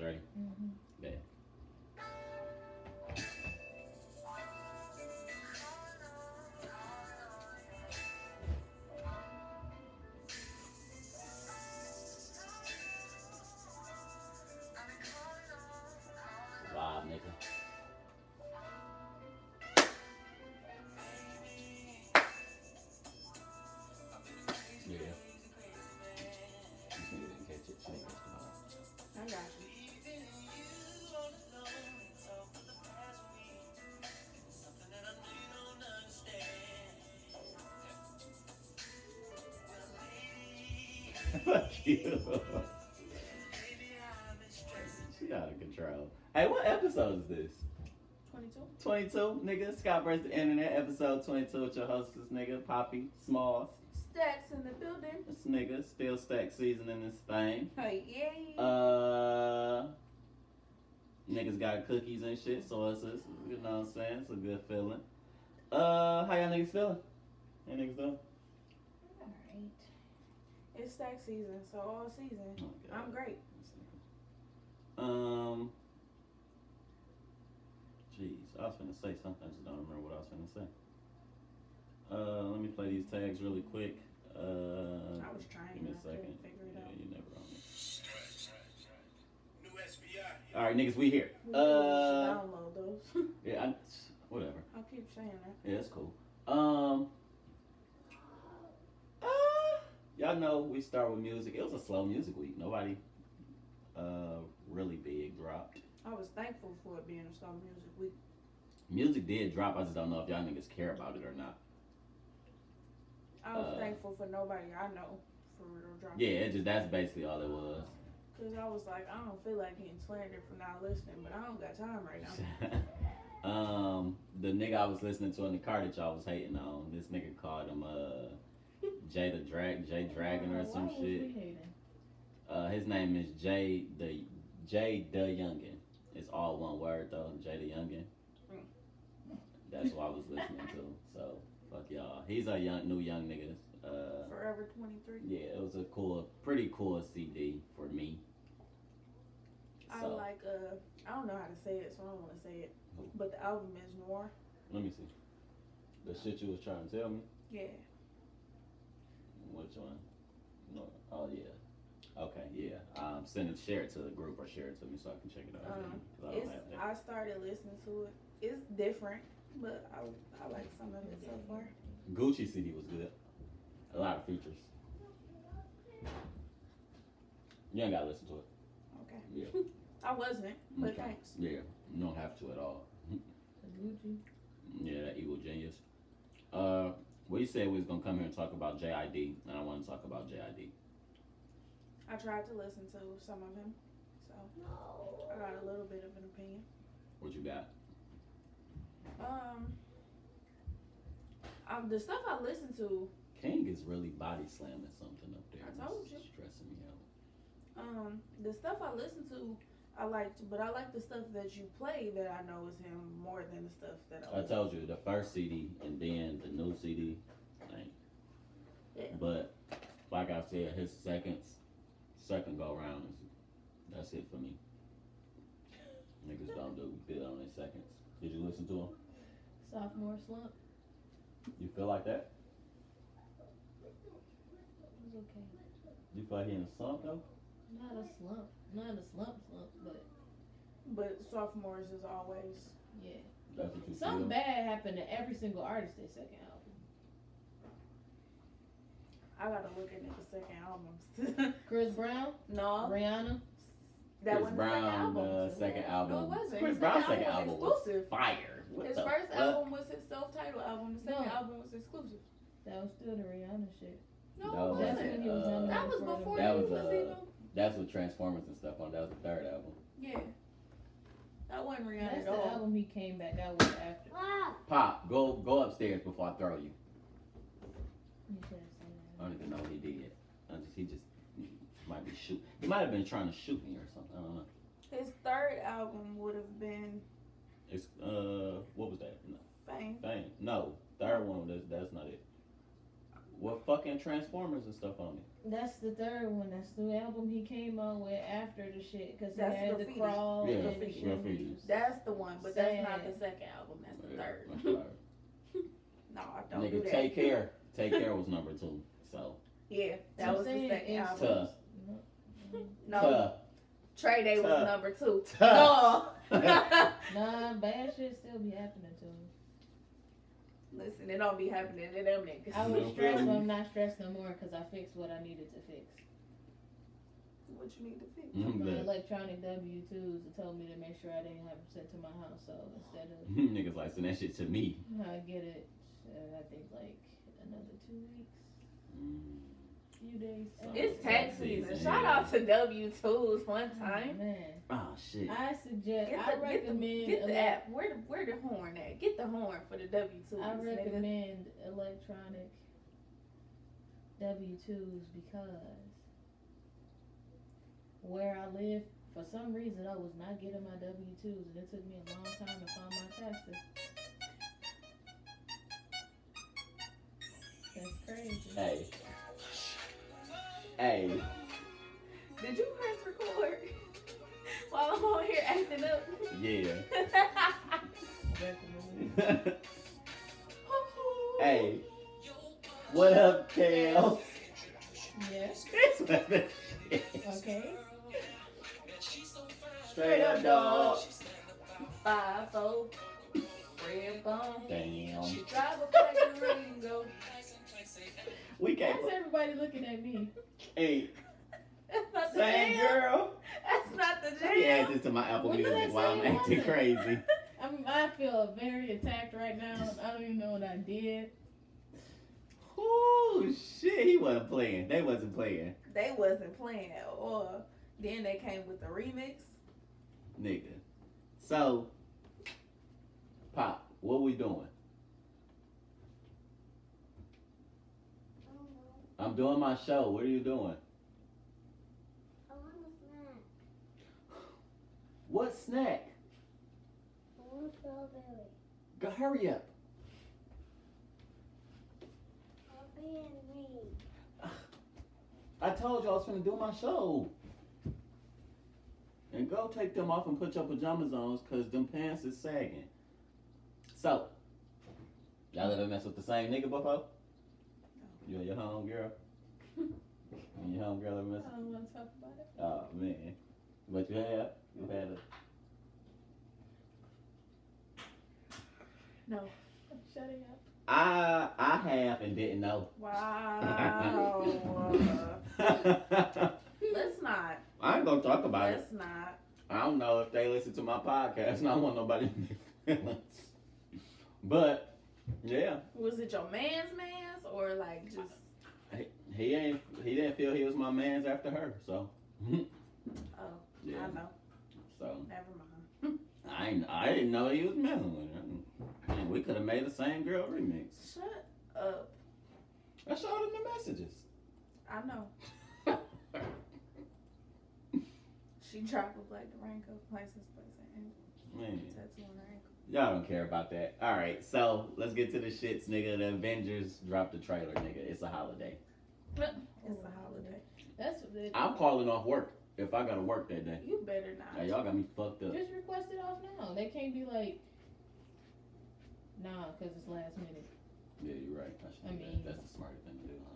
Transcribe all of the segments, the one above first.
ready? Mm-hmm. Bet. Vibe, nigga. Yeah. This nigga didn't catch it. She didn't catch the vibe. I got you. Fuck you. She out of control. Hey, what episode is this? 22. 22, nigga. Scott vs. the Internet, episode 22 with your hostess, nigga, Poppy Smalls. Stacks in the building. This nigga still stack season in this thing. Hey, yay. Niggas got cookies and shit, so it's you know what I'm saying? It's a good feeling. How y'all niggas feeling? How niggas doing? Alright. It's stack season, so all season. Okay. I'm great. Jeez, I was finna say something, I just don't remember what I was finna say. Let me play these tags really quick. I was trying. Give me a I second. couldn't figure it Yeah, out. you never on it. All right, niggas, we here. We should download those. Yeah, whatever. I'll keep saying that. Yeah, it's cool. Y'all know we start with music. It was a slow music week. Nobody really big dropped. I was thankful for it being a slow music week. Music did drop. I just don't know if y'all niggas care about it or not. I was thankful for nobody I know for real dropping. Yeah, that's basically all it was. Cause I was like, I don't feel like getting slandered for not listening, but I don't got time right now. The nigga I was listening to in the car that y'all was hating on, this nigga called him Jay Dragon or some shit. His name is Jay the Youngin. It's all one word though, Jay the Youngin. That's what I was listening to. So fuck y'all. He's a new young nigga. Forever 23. Yeah, it was a pretty cool CD for me. I So, like I don't know how to say it, so I don't want to say it. But the album is Noir. let me see. The shit you was trying to tell me? Yeah. Which one? No. Oh yeah. Okay, yeah. Share it to the group or share it to me so I can check it out. 'Cause I don't have that. I started listening to it. It's different, but I like some of it so far. Gucci CD was good. A lot of features. You ain't gotta listen to it. Okay. Yeah. I wasn't, but Okay. thanks. Yeah. You don't have to at all. Gucci. Yeah, that evil genius. We said we was gonna come here and talk about JID, and I want to talk about JID. I tried to listen to some of him, so I got a little bit of an opinion. What you got? The stuff I listened to, King is really body slamming something up there. I told you. It's stressing me out. the stuff I listened to, I liked, but I like the stuff that you play that I know is him more than the stuff that I. I told you the first CD and then the new CD. Like, Yeah. But like I said, his second go round that's it for me. Niggas don't do good on their seconds. Did you listen to him? Sophomore slump. You feel like that? It was okay. You feel like he in a slump though? Not a slump. Not a slump, but But sophomores is always. yeah. That's what you Something feel? bad happened to every single artist their second album. I gotta look at the second albums. Chris Brown, No, Rihanna. that Chris wasn't Brown, the second album. second album. No, it wasn't. Chris His Brown's second second album album was was exclusive. fire. What His the first fuck? album was his self-titled album. The second No. album was exclusive. That was still the Rihanna shit. No, No, it That's wasn't. when he was nominated That was for the- before That he was, was even. That's with Transformers and stuff on. That was the third album. Yeah. That wasn't Rihanna That's at the all. album he came back out with after. Pop, go upstairs before I throw you. You should have said I don't even know what he did. He just might be shoot. He might have been trying to shoot me or something. I don't know. His third album would have been It's what was that? No, Fame. Fame. No, third one. That's not it. With fucking Transformers and stuff on it. That's the third one. That's the album he came out with after the shit. Because he That's had the Graffiti. crawl Yeah, and the Graffiti. shit. That's the one, but that's not Sad. the second album. That's the Yeah, third. that's right. No, I don't do Nigga, that. Take Care. Take Care was number 2. So. Yeah, that I'm was the saying second it's album. Tough. No, Tuh. Trey Day was Tuh. number 2. Tuh. No. Nah, bad shit still be happening to him. Listen, it don't be happening to them niggas. I was stressed, but I'm not stressed no more because I fixed what I needed to fix. What you need to fix? My electronic W-2s told me to make sure I didn't have them sent to my house. So instead of Niggas like send that shit to me. I get it, I think like another 2 weeks, few days. So- It's tax season. Yeah. Shout out to W2s one time. Man, Oh shit. I suggest. Get I the, recommend. get the app. Where the horn at? Get the horn for the W2s. I nigga. recommend electronic W-2s because where I live, for some reason, I was not getting my W-2s, and it took me a long time to find my taxes. That's crazy. Hey. Hey. Did you press record while I'm on here acting up? Yeah. Recommend. Hey. What up, Kale? Yes. Okay. Straight up, dog. 5-4, red bone. Damn. She drive a black Ringo. We can't. Why's everybody looking at me? Hey, That's not the same jam. girl. That's not the Let me add jam. this to my Apple What did I Music while I'm say it acting wasn't? crazy. I feel very attacked right now. I don't even know what I did. Oh shit, he wasn't playing. They wasn't playing, They wasn't playing. Or then they came with the remix. nigga. So, Pop, what we doing? I'm doing my show. What are you doing? I want a snack. What snack? I want strawberry. Go hurry up. Strawberry and me. I told you I was gonna do my show. And go take them off and put your pajamas on, cause them pants is sagging. So, y'all ever mess with the same nigga before? You and your homegirl? You and your homegirl ever mess I don't want to talk about it. Oh man. But you have? You had a No. I'm shutting up. I have and didn't know. Wow. Let's not. I ain't gonna talk about it. Let's not. I don't know if they listen to my podcast, and I don't want nobody in their feelings. But yeah, Was it your man's or like just? he didn't feel he was my man's after her, so Oh, yeah. I know. So Never mind. I didn't know he was messing with her. Man, we could have made the same girl remix. Shut up. I showed him the messages. I know. She dropped a black Durango license plate and Man, tattoo on her ankle. y'all don't care about that. All right, so let's get to the shits, nigga. The Avengers dropped the trailer, nigga. It's a holiday. It's a holiday. That's what it, I'm calling off work if I gotta work that day. You better not. Y'all got me fucked up. just request it off now. They can't be like, nah, because it's last minute. Yeah, you're right. I should I do mean- that. That's the smarter thing to do, huh?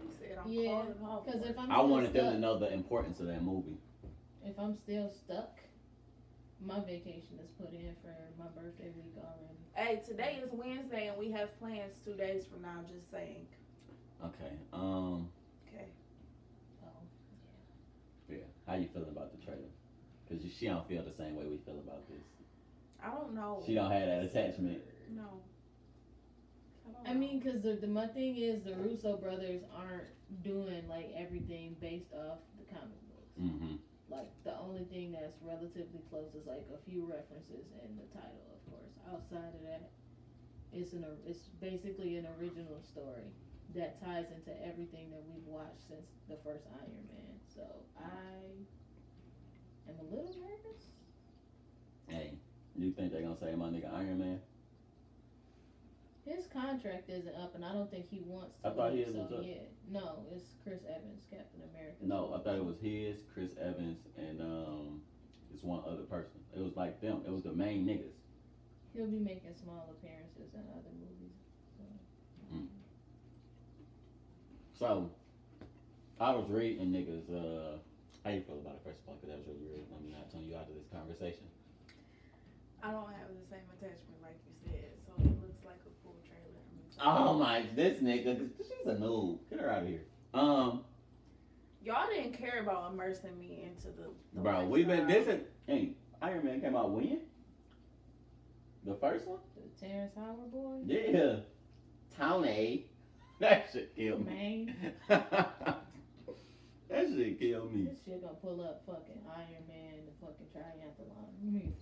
You said I'm Yeah, calling off. Because if I'm I still wanted them stuck, to know the importance of that movie. if I'm still stuck, my vacation is put in for my birthday week already. Hey, today is Wednesday and we have plans 2 days from now. Just saying. Okay. Okay. Oh, Yeah. How you feeling about the trailer? Cause she don't feel the same way we feel about this. I don't know. She don't have that attachment. No. I mean, because my thing is the Russo brothers aren't doing like everything based off the comic books. Mm-hmm. Like the only thing that's relatively close is like a few references in the title, of course. Outside of that, it's basically an original story that ties into everything that we've watched since the first Iron Man. So I am a little nervous. Hey, you think they gonna say my nigga Iron Man? His contract isn't up, and I don't think he wants to. I thought leave, his was up. Yeah, no, it's Chris Evans, Captain America. No, I thought it was his, Chris Evans, and this one other person. It was like them. It was the main niggas. He'll be making small appearances in other movies. So, I was reading niggas, how you feel about it, first of all, because that was really weird. I'm not turning you out of this conversation. I don't have the same attachment like you said, so it looks like a cool trailer. Oh my, this nigga, she's a noob. Get her out of here. Y'all didn't care about immersing me into the Bro, we've been, hey, Iron Man came out when? The first one? The Terrence Howard boy? Yeah. Tony. That shit killed me. Man. That shit killed me. This shit gonna pull up fucking Iron Man, the fucking triathlon.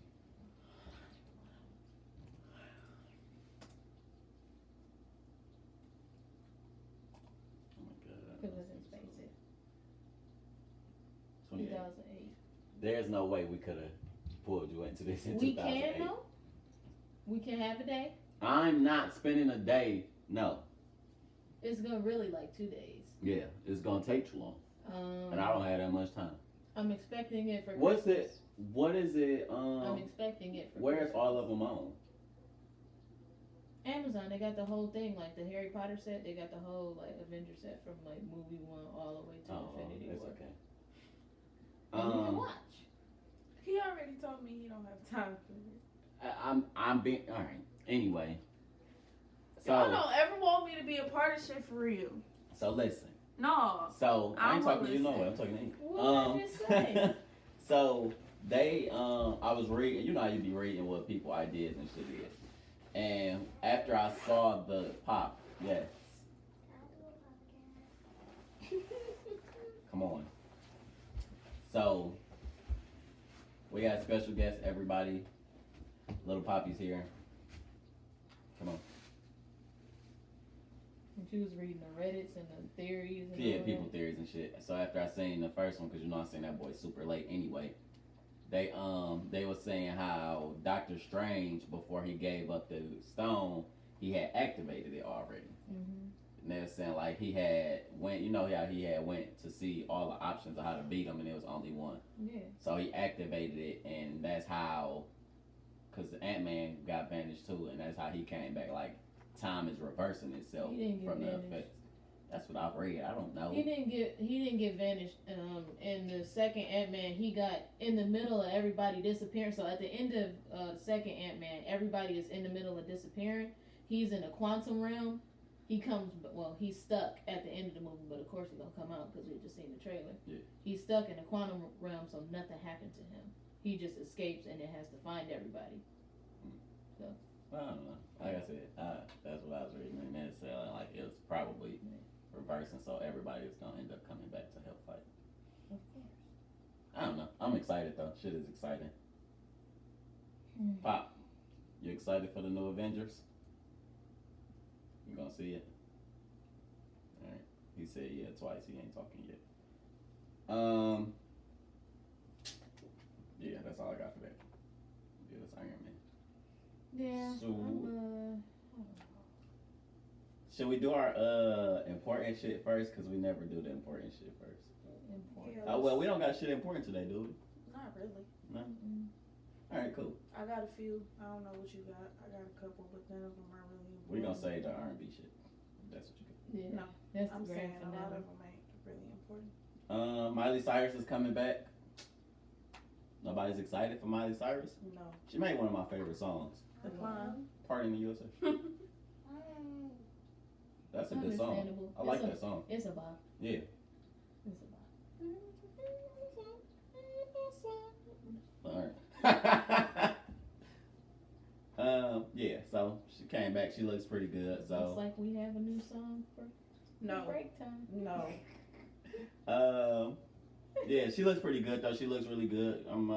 Because it's in space. 2008. There's no way we could have pulled you into this in We 2008. can though. We can have a day. I'm not spending a day. No. It's gonna really like 2 days. Yeah, it's gonna take too long, and I don't have that much time. I'm expecting it for. What's Christmas. it? What is it? I'm expecting it for. Where's Christmas. all of them on? Amazon, they got the whole thing, like the Harry Potter set. They got the whole like Avengers set from like movie 1 all the way to Infinity It's War. okay. And you can watch. He already told me he don't have time for it. I'm being all right. Anyway, Y'all don't ever want me to be a part of shit for real. so listen. No. So I ain't I'ma talking to you no way. listen. I'm talking to you. What did I just say? So they I was reading. You know how you be reading what people ideas and shit is. And after I saw the pop, yes, come on. So we got special guests, everybody. Little Poppy's here. Come on. And she was reading the Reddits and the theories. And Yeah, all people that. theories and shit. So after I seen the first one, because you know I seen that boy super late anyway. They was saying how Doctor Strange, before he gave up the stone, he had activated it already. Mm-hmm. And they were saying like he had went, you know how he had went to see all the options of how to beat him, and there was only one. Yeah. So he activated it, and that's how, because Ant-Man got banished too, and that's how he came back. Like time is reversing itself He didn't get from the banished. effects. That's what I've read. I don't know. He didn't get vanished. In the second Ant-Man, he got in the middle of everybody disappearing. So at the end of the second Ant-Man, everybody is in the middle of disappearing. He's in a quantum realm. He's stuck at the end of the movie, but of course he's gonna come out because we just seen the trailer. Yeah. He's stuck in a quantum realm, so nothing happened to him. He just escapes and it has to find everybody. So I don't know. Like I said, that's what I was reading, and it said like it was probably reversing, so everybody's gonna end up coming back to help fight. of course. I don't know. I'm excited though. Shit is exciting. Pop, you excited for the new Avengers? You gonna see it? Alright. He said yeah twice. He ain't talking yet. Yeah, that's all I got for that. Yeah, that's Iron Man. Yeah. So- I don't know. Should we do our important shit first? Cause we never do the important shit first. Important. Yeah, Oh well, we don't got shit important today, do we? Not really. No. Mm-mm. All right, cool. I got a few. I don't know what you got. I got a couple, but none of them are really important. We gonna say the R&B shit. That's what you Yeah. No, That's I'm the saying grand a lot finale. of them ain't really important. get. Miley Cyrus is coming back. Nobody's excited for Miley Cyrus. No. She made one of my favorite songs. The Climb. Party in the USA. That's a good song. Understandable. I like It's a- that song. It's a bop. Yeah. It's a bop. All right. Yeah. So she came back. She looks pretty good. Looks So. like we have a new song for No. break time. No. Yeah, she looks pretty good though. She looks really good. I'm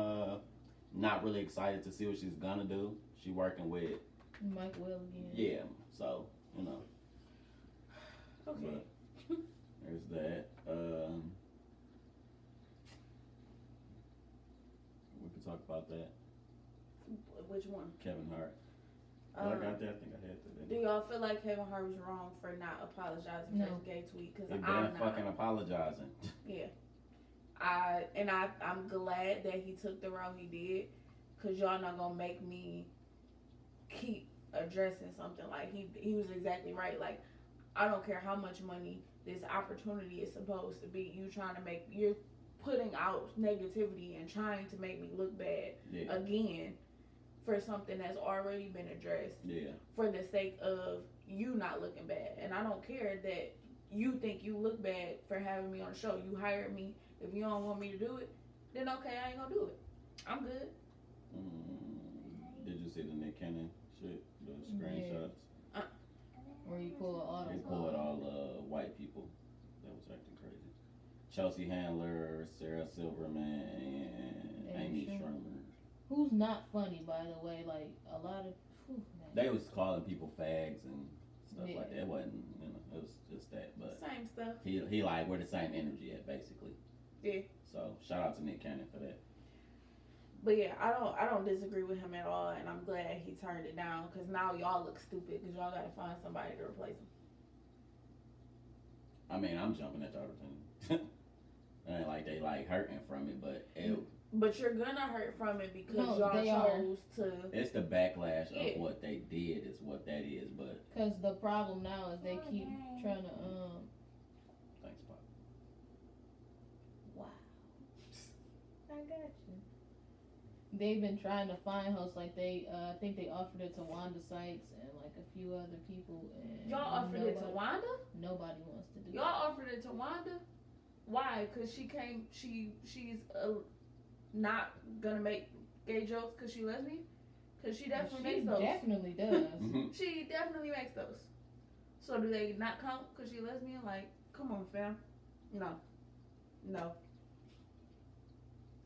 not really excited to see what she's gonna do. She working with Mike Will again. yeah, so you know. Okay. But there's that. We could talk about that. Which one? Kevin Hart. But I got there. I think I had to. Do y'all feel like Kevin Hart was wrong for not apologizing for his gay tweet? Because He I'm been not. fucking apologizing. Yeah. I'm glad that he took the route he did, cause y'all not gonna make me keep addressing something. Like he was exactly right. Like, I don't care how much money this opportunity is supposed to be. You're putting out negativity and trying to make me look bad again for something that's already been addressed. Yeah. For the sake of you not looking bad, and I don't care that you think you look bad for having me on the show. You hired me. If you don't want me to do it, then okay, I ain't gonna do it. I'm good. Did you see the Nick Cannon shit? The screenshots? Where you pull all They pulled all white people that was acting crazy. Chelsea Handler, Sarah Silverman, and Amy Schumer. Who's not funny, by the way. Like, a lot of... They was calling people fags and stuff like that. It wasn't, it was just that. But same stuff. He like, we're the same energy at, basically. Yeah. So, shout out to Nick Cannon for that. But yeah, I don't disagree with him at all, and I'm glad he turned it down, because now y'all look stupid, because y'all got to find somebody to replace him. I mean, I'm jumping at the opportunity. It ain't like they like hurting from it, but But you're gonna hurt from it because y'all chose to. It's the backlash of what they did is what that is, but. Because the problem now is they keep trying to Thanks, Pop. Wow. I got you. They've been trying to find hosts, like I think they offered it to Wanda Sykes and like a few other people. And y'all offered it to Wanda? Nobody wants to do y'all offered it to Wanda? Why? Because she's not gonna make gay jokes because she lesbian? Because she definitely makes those. She definitely does. She definitely makes those. So do they not count because she lesbian? Like, come on, fam. No.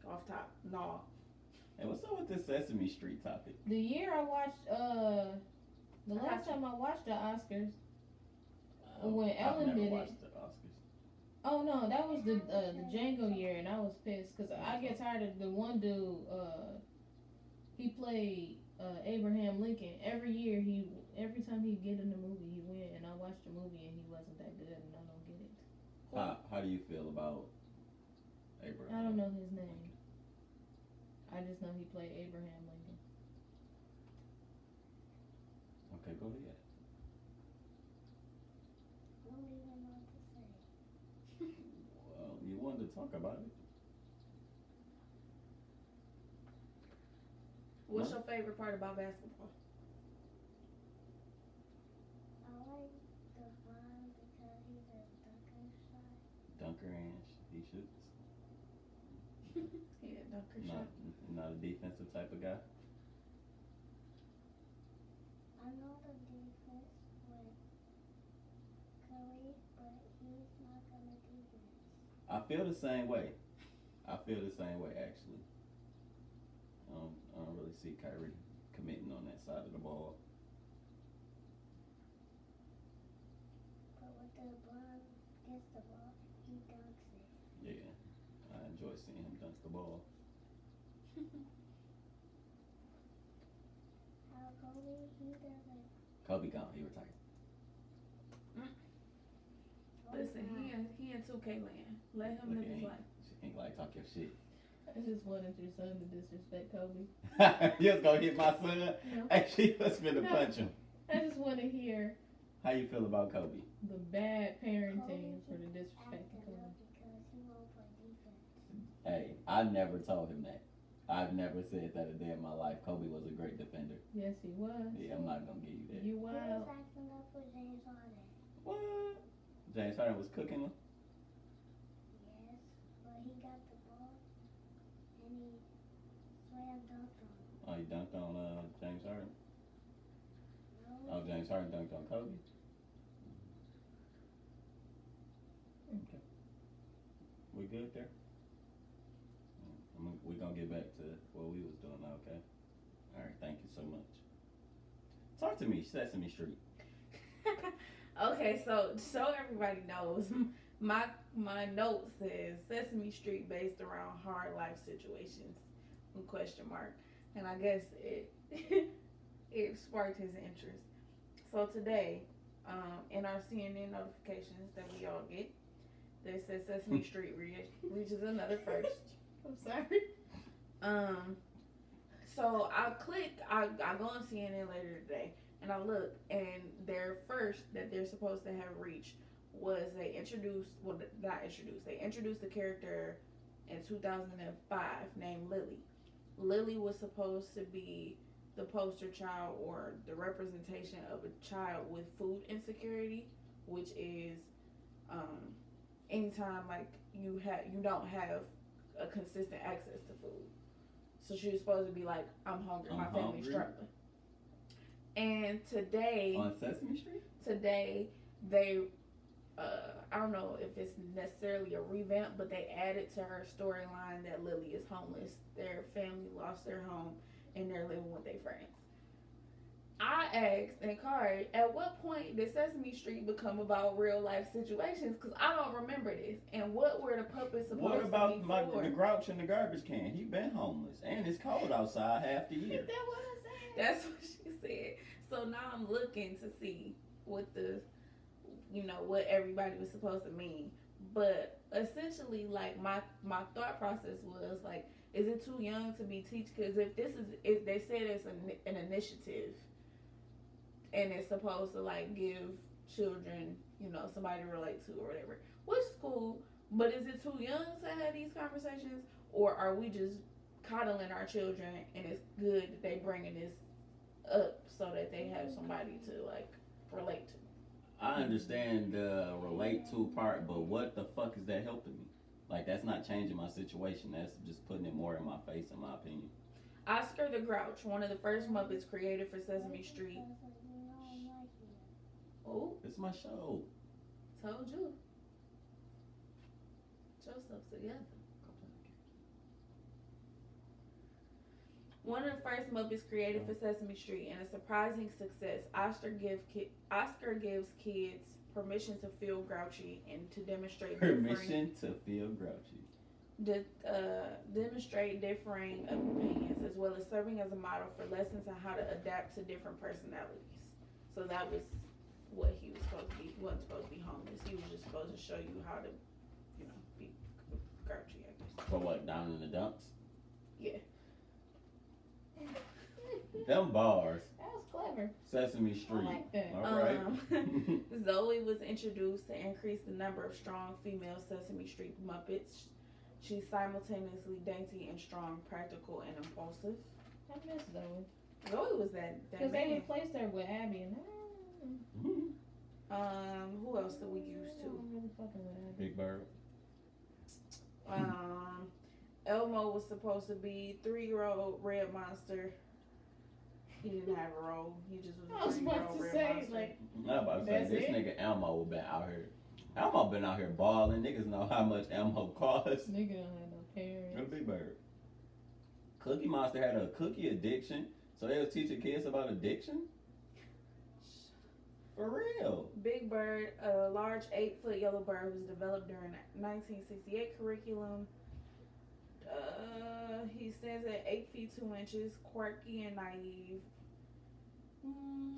Off top. No. Hey, what's up with this Sesame Street topic? The year I watched, the last time I watched the Oscars, when Ellen did it. The Oscars. Oh no, that was the Django year, and I was pissed because I get tired of the one dude. He played Abraham Lincoln every year. Every time he get in the movie, he win. And I watched the movie, and he wasn't that good, and I don't get it. How do you feel about Abraham? I don't know his name. I just know he played Abraham Lincoln. Okay, go ahead. I don't even know what to say. Well, you wanted to talk about it. What's your favorite part about basketball? I like the fun because he's a dunker shot. Dunker and he shoots. Yeah, dunker shot. Not a defensive type of guy. I know the defense with Curry, but he's not gonna do this. I feel the same way. Actually. I don't really see Kyrie committing on that side of the ball. But with the LeBron gets the ball, he dunks it. Yeah, I enjoy seeing him dunk the ball. How Kobe, he doesn't. Kobe gone. He retired. Listen, he in 2K land. Let him live his life. She ain't like talk your shit. I just wanted your son to disrespect Kobe. You was gonna hit my son? No. Hey, she was finna punch him. I just want to hear How you feel about Kobe? the bad parenting for the disrespecting Acting Kobe. up because he won't play defense. Hey, I never told him that. I've never said that a day in my life. Kobe was a great defender. Yes, he was. Yeah, I'm not gonna give you that. You He was wild. acting up with James Harden. What? James Harden was cooking him? Yes, but he got the ball and he slam dunked on him. Oh, you dunked on James Harden? No, Oh, James Harden dunked on Kobe? Okay. We good there? We're gonna get back to what we was doing now, okay? Alright, thank you so much. Talk to me, Sesame Street. Okay, so everybody knows, my note says Sesame Street based around hard life situations, ? And I guess it sparked his interest. So today, in our CNN notifications that we all get, they said Sesame Street reaches another first. I'm sorry. So I go on CNN later today, and I look, and their first that they're supposed to have reached was they introduced the character in 2005 named Lily. Lily was supposed to be the poster child or the representation of a child with food insecurity, which is anytime like you don't have a consistent access to food. So she was supposed to be like, I'm hungry, my family's struggling. And today on Sesame Street, they I don't know if it's necessarily a revamp, but they added to her storyline that Lily is homeless. Their family lost their home and they're living with their friends. I asked and Cardi, at what point did Sesame Street become about real life situations? Because I don't remember this. And what were the puppets supposed what about to be for? the Grouch in the garbage can? He been homeless, and it's cold outside half the year. Is that what I said? That's what she said. So now I'm looking to see what what everybody was supposed to mean. But essentially, like my thought process was like, is it too young to be teach? Because if they said it's an initiative, and it's supposed to like give children, somebody to relate to or whatever, which is cool. But is it too young to have these conversations, or are we just coddling our children and it's good that they bringing this up so that they have somebody to like relate to? I understand the relate to part, but what the fuck is that helping me? Like, that's not changing my situation. That's just putting it more in my face, in my opinion. Oscar the Grouch, one of the first Muppets created for Sesame Street. Oh, It's my show. told you. Joseph's together. One of the first Muppets created for Sesame Street, and a surprising success. Oscar gives kids permission to feel grouchy and to demonstrate Permission to feel grouchy. demonstrate differing opinions, as well as serving as a model for lessons on how to adapt to different personalities. So that was what he was supposed to be. He wasn't supposed to be homeless. He was just supposed to show you how to, be grouchy, I guess. For what, down in the dumps? Yeah. Them bars. That was clever. Sesame Street. I like that. Alright. Zoe was introduced to increase the number of strong female Sesame Street Muppets. She's simultaneously dainty and strong, practical and impulsive. I miss Zoe. Zoe was that Because they man. replaced her with Abby and Who else did we use I to? really fucking with Abby. Big Bird. Elmo was supposed to be 3-year-old red monster. He didn't have a role. He just was I was a 3-year-old about to red say, monster. like, I'm about to say, That's this it? nigga Elmo been out here. Elmo been out here balling. Niggas know how much Elmo costs. nigga don't have no parents. A Big Bird. Cookie Monster had a cookie addiction, so they was teaching kids about addiction? For real. Big Bird, a large 8-foot yellow bird, was developed during the 1968 curriculum. He stands at 8 feet 2 inches, quirky and naive.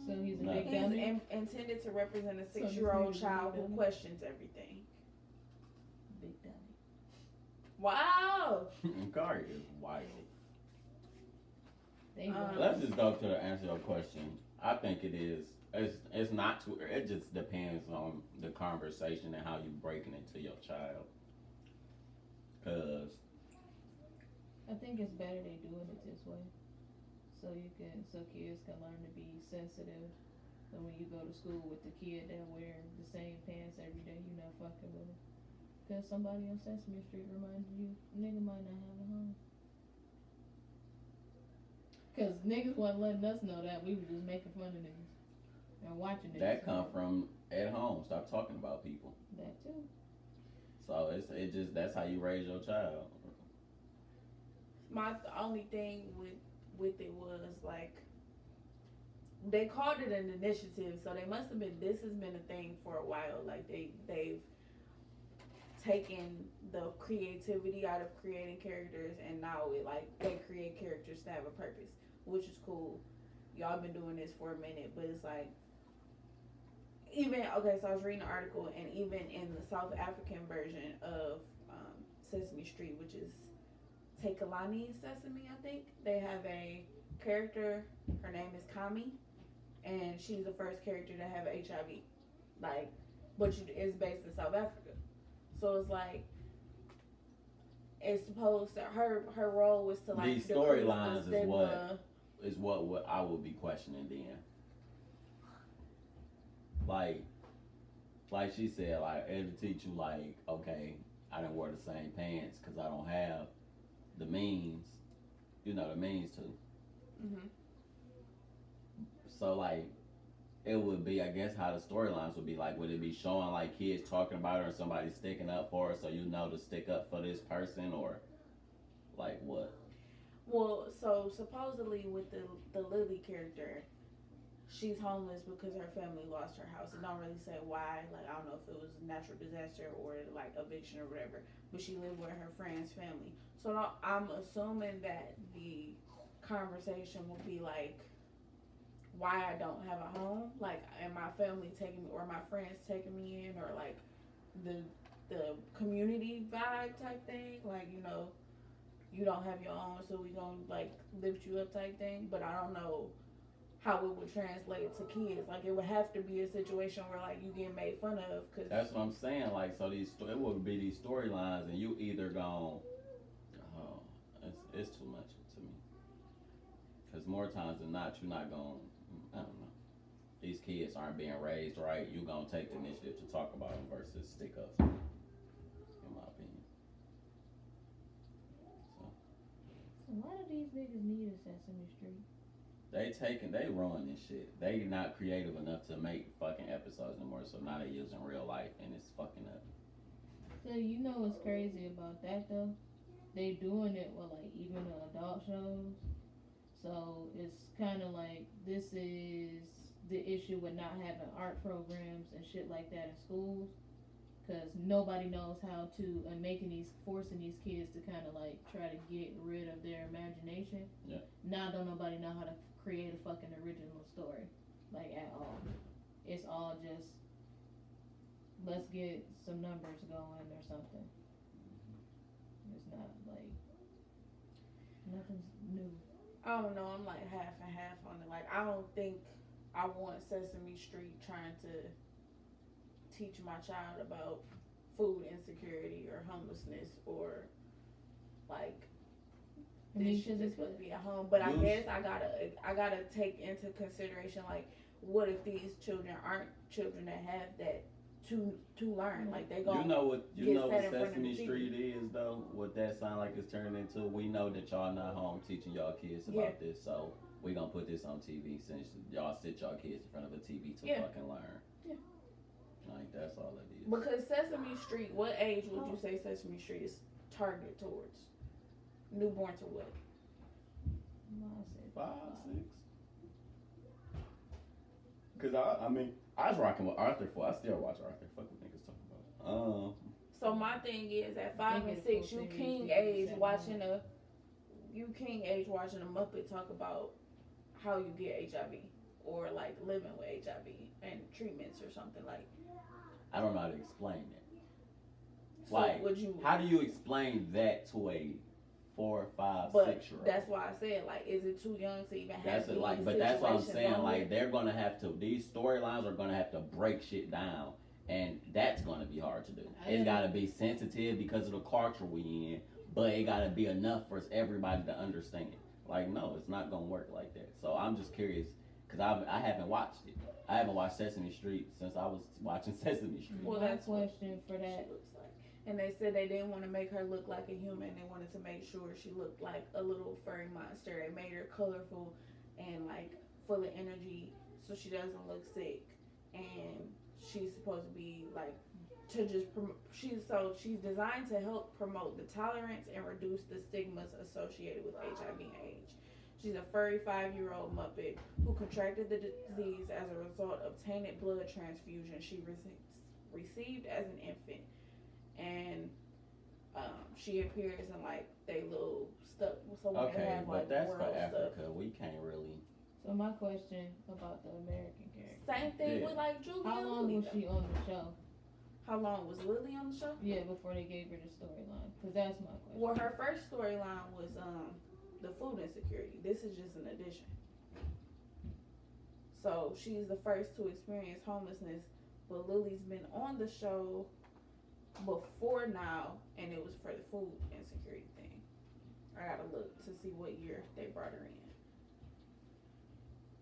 So he's a No. big He's dummy. intended to represent a So this 6-year-old nigga's a child big who dummy? questions everything. Big dummy. Wow. Cardi is wild. They Let's just go to the answer your question. I think it is. It's not too. It just depends on the conversation and how you breaking it to your child. Cause I think it's better they doing it this way, so kids can learn to be sensitive. So when you go to school with the kid that wear the same pants every day, you not fucking with him. Cause somebody on Sesame Street reminded you, nigga might not have a home. Cause niggas wasn't letting us know that, we were just making fun of niggas and watching niggas. that come from at home. Stop talking about people. That too. So it just that's how you raise your child. My only thing with it was like they called it an initiative, so they must have been. This has been a thing for a while. Like they've taken the creativity out of creating characters, and now they create characters to have a purpose, which is cool. y'all been doing this for a minute, but it's like, even, okay, so I was reading an article, and even in the South African version of Sesame Street, which is Takalani Sesame, I think, they have a character, her name is Kami, and she's the first character to have HIV. Like, but it's based in South Africa. So it's like, it's supposed to, her role was to like, these storylines is what I would be questioning then. Like she said, like, it'll teach you, like, okay, I didn't wear the same pants because I don't have the means, to. Mm-hmm. So, like, it would be, I guess, how the storylines would be. Like, would it be showing, like, kids talking about her or somebody sticking up for her so you know to stick up for this person, or, like, what? Well, so supposedly with the Lily character, she's homeless because her family lost her house. It don't really say why. Like, I don't know if it was a natural disaster or like eviction or whatever. But she lived with her friend's family. So I'm assuming that the conversation will be like, why I don't have a home, like, and my family taking me, or my friends taking me in, or like the community vibe type thing. Like, you don't have your own, so we gonna like lift you up type thing. But I don't know how it would translate to kids. Like, it would have to be a situation where like you get made fun of. Cause that's what I'm saying. Like, so it would be these storylines, and you either gonna, it's too much to me. Cause more times than not, you're not gonna, I don't know. These kids aren't being raised right. You gonna take the initiative to talk about them versus stick up, in my opinion. So why do these niggas need a Sesame Street? They ruin this shit. They not creative enough to make fucking episodes anymore, so now they using real life and it's fucking up. So you know what's crazy about that though? They doing it with like even the adult shows. So it's kind of like, this is the issue with not having art programs and shit like that in schools, because nobody knows how to, and forcing these kids to kind of like try to get rid of their imagination. Yeah. Now don't nobody know how to create a fucking original story, like, at all. It's all just, let's get some numbers going or something. It's not like, nothing's new. I don't know, I'm like half and half on it. Like, I don't think I want Sesame Street trying to teach my child about food insecurity or homelessness, or like, this shit is supposed to be at home. But I guess I gotta take into consideration, like, what if these children aren't children that have that to learn? Like, they gonna what Sesame Street is though. What that sound like is turned into. We know that y'all not home teaching y'all kids about this, so we gonna put this on TV since y'all sit y'all kids in front of a TV to fucking learn. Yeah. Like, that's all it is. Because Sesame Street, what age would you say Sesame Street is targeted towards? Newborn to what? I said 5, 6. Cause I was rocking with Arthur for. I still watch Arthur. Fuck what niggas talking about. So my thing is, at 5 and 6, you king age watching a Muppet talk about how you get HIV, or like living with HIV and treatments or something. Like, I don't know how to explain that. So like, would you? How do you explain that to a 4, 5, 6-year-old? That's why I said, like, is it too young to even have these but that's what I'm situations saying. on Like, it? they're gonna have to. These storylines are gonna have to break shit down, and that's gonna be hard to do. It's gotta be sensitive because of the culture we in, but it gotta be enough for everybody to understand. Like, no, it's not gonna work like that. So I'm just curious, because I haven't watched it. I haven't watched Sesame Street since I was watching Sesame Street. Well, My that's question for that. she looks like. And they said they didn't want to make her look like a human. They wanted to make sure she looked like a little furry monster. They made her colorful and like full of energy, so she doesn't look sick. And she's supposed to be like she's designed to help promote the tolerance and reduce the stigmas associated with HIV and AIDS. She's a furry 5-year-old Muppet who contracted the disease as a result of tainted blood transfusion she received as an infant. And she appears in like they little stuff. So Okay, have, but like, that's for world Africa. stuff. We can't really. So my question about the American character. Same thing Yeah. with like Julie How and long Lily. was though. she on the show? How long was Lily on the show? Yeah, before they gave her the storyline. Because that's my question. Well, her first storyline was the food insecurity. This is just an addition. So she's the first to experience homelessness, but Lily's been on the show before now, and it was for the food insecurity thing. I gotta look to see what year they brought her in.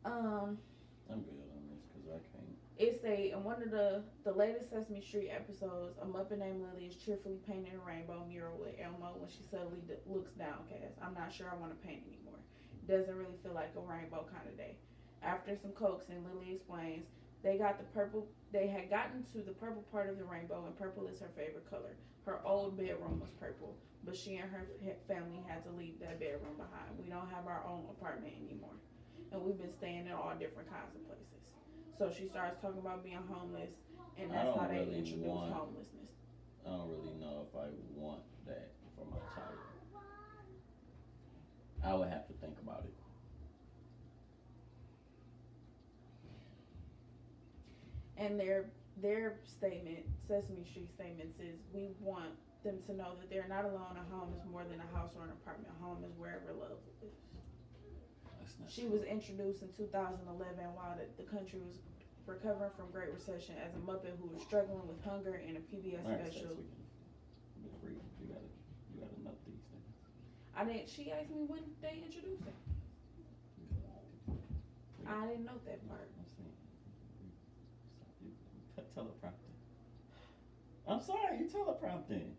I'm good on this because I can't. It's in one of the latest Sesame Street episodes, a Muppet named Lily is cheerfully painting a rainbow mural with Elmo when she suddenly looks downcast. I'm not sure I want to paint anymore. Doesn't really feel like a rainbow kind of day. After some coaxing, Lily explains they had gotten to the purple part of the rainbow, and purple is her favorite color. Her old bedroom was purple, but she and her family had to leave that bedroom behind. We don't have our own apartment anymore, and we've been staying in all different kinds of places. So she starts talking about being homeless, and that's how they really introduce want- homelessness. I don't really know if I want that for my child. I would have to think about it. And their statement, Sesame Street statements, is we want them to know that they're not alone. A home is more than a house or an apartment. A home is wherever love lives. That's not She was introduced in 2011 while the country was recovering from Great Recession as a Muppet who was struggling with hunger in a PBS All right, special. so we can read. You gotta know these things. She asked me when they introduced her. I didn't know that part. I'm saying, teleprompting. I'm sorry, you teleprompting.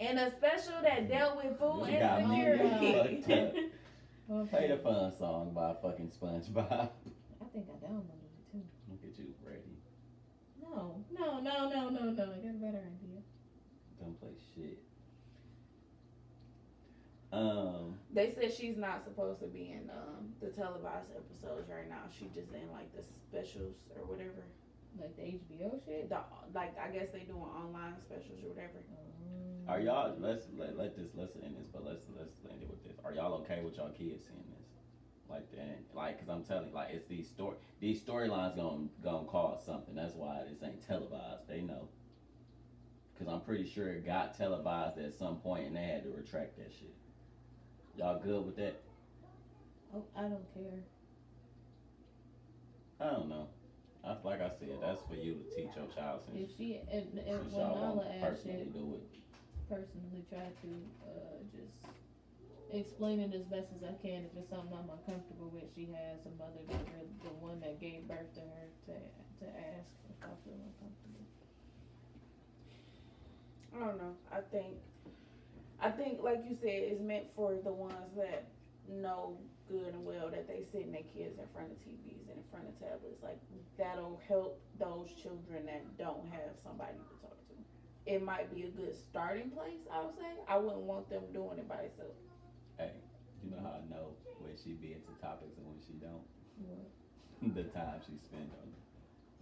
In a special that dealt with food You got me insecurity. fucked Okay. Play the fun song by fucking SpongeBob. I think I downloaded it too. Look at you, Brady. No. I got a better idea. Don't play shit. They said she's not supposed to be in the televised episodes right now. She just in like the specials or whatever. Like the HBO shit? I guess they doing online specials or whatever. Are y'all? Let's end this, but let's end it with this. Are y'all okay with y'all kids seeing this? Like that, like, cause I'm telling you, like, it's these storylines gonna cause something. That's why this ain't televised. They know. Cause I'm pretty sure it got televised at some point and they had to retract that shit. Y'all good with that? Oh, I don't care. I don't know. Like I said, that's for you to teach your child since If when y'all Nala won't asked personally it, do it. personally try to just explain it as best as I can. If it's something I'm uncomfortable with, she has a mother that the one that gave birth to her to ask if I feel uncomfortable. I don't know. I think like you said, it's meant for the ones that know good and well that they sitting their kids in front of TVs and in front of tablets. Like, that'll help those children that don't have somebody to talk to. It might be a good starting place, I would say. I wouldn't want them doing it by themselves. Hey, you know how I know when she be into topics and when she don't? What? The time she spends on it.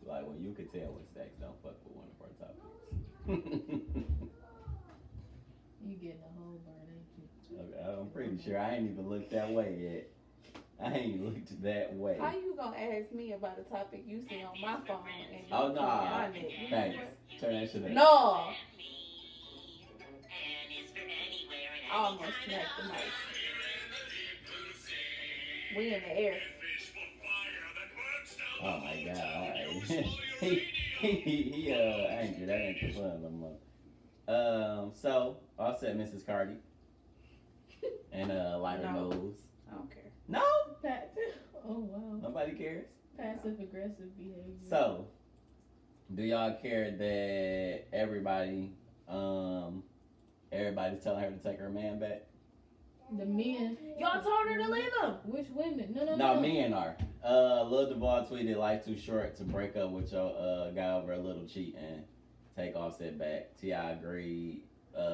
Like, when you could tell when Stacks don't fuck with one of her topics. You getting a whole burn, ain't you? Okay, I'm pretty sure I ain't even looked that way yet. I ain't looked that way. How you gonna ask me about a topic you see on my phone and you Oh, put nah. on my neck? Thanks. Turn that shit up. No. I almost smacked the mic. We in the air. Oh my god, alright. he angry. That ain't the fun no more. So, Offset Mrs. Cardi. And lighter No. news. I don't care. No! Oh wow. Nobody cares. Passive aggressive behavior. So, do y'all care that everybody's telling her to take her man back? The men. Y'all told her to leave him. Which women? No. No, men are. Lil Duval tweeted, life too short to break up with your guy over a little cheat and take Offset back. T.I. agreed.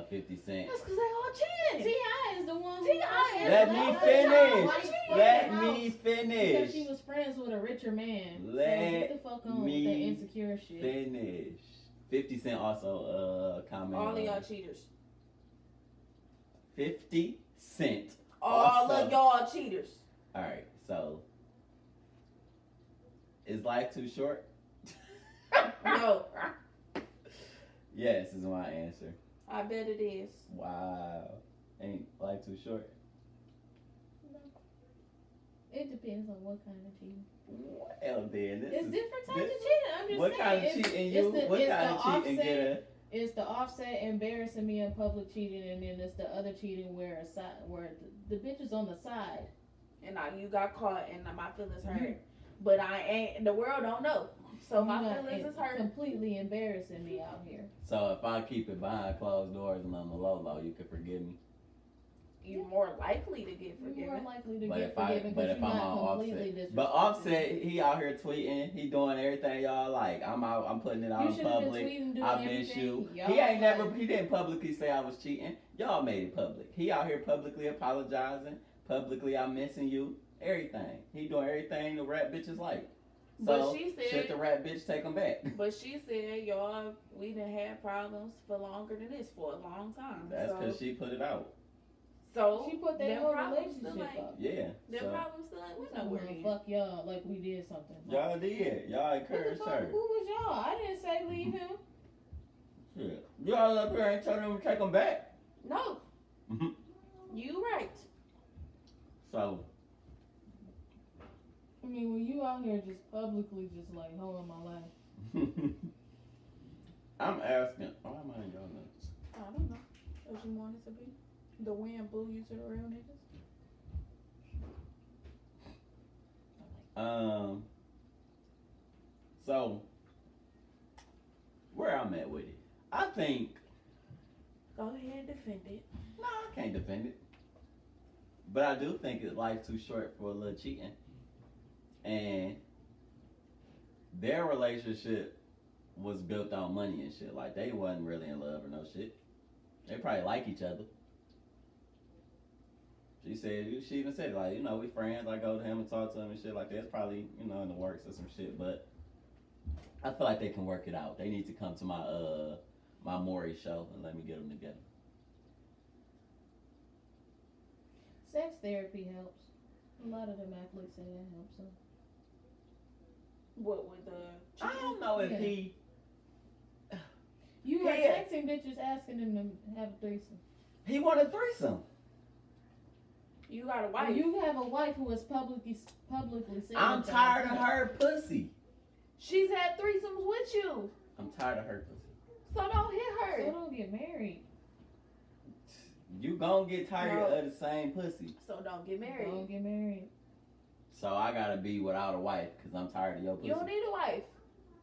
50 Cent. That's because they all cheating. T.I. is the one who. T.I. is Let the me one finish. who- Let me Because finish. she was friends with a richer man. Let so get the fuck on with that me insecure shit. Finish. 50 Cent also commented. All of on y'all it. cheaters. 50 Cent. All Also- of y'all cheaters. Alright, so Is life too short? No. Yes is my answer. I bet it is. Wow. Ain't life too short? It depends on what kind of cheating. Well, then. It's different types of cheating. I'm just What saying. kind of cheating you? What kind of cheating get a... It's the offset embarrassing me in public cheating, and then it's the other cheating where the bitch is on the side. And now you got caught, and my feelings hurt. But I ain't. The world don't know, so my feelings is hurt. Completely embarrassing me out here. So if I keep it behind closed doors and on the low, you can forgive me. You're more likely to get forgiven. You're more likely to But get if forgiven but because if you're I'm not on completely Offset, but Offset, he out here tweeting, he doing everything y'all like. I'm putting it out in public. I miss you. He didn't publicly say I was cheating. Y'all made it public. He out here publicly apologizing. Publicly, I'm missing you. Everything. He doing everything the rap bitches like. So but she said, should the rap bitch take him back? But she said, y'all, we done had problems for longer than this for a long time. That's because she put it out. So she put that whole relationship up. Yeah. Their problems still ain't went nowhere. Fuck y'all, like we did something. Y'all did. Y'all encouraged her. Who was y'all? I didn't say leave him. Shit. Y'all up here ain't telling him to take him back. No. You right. So. I mean, when you out here just publicly just like holding my life. I'm asking. Why am I in y'all notes? I don't know. As you want it to be. The wind blew you to the real niggas. So where I'm at with it, I think. Go ahead and defend it. No, I can't defend it. But I do think it's life too short for a little cheating. And their relationship was built on money and shit. Like they wasn't really in love or no shit. They probably like each other. She even said, like, we friends. I go to him and talk to him and shit like that. It's probably, in the works or some shit. But I feel like they can work it out. They need to come to my Maury show and let me get them together. Sex therapy helps. A lot of them athletes say that helps them. What with the... I don't know if he... You were texting bitches asking them to have a threesome. He wanted a threesome. You got a wife. You have a wife who is publicly saying. I'm tired of her pussy. She's had threesomes with you. I'm tired of her pussy. So don't hit her. So don't get married. You gon' get tired of the same pussy. So don't get married. Don't get married. So I gotta be without a wife because I'm tired of your pussy. You don't need a wife.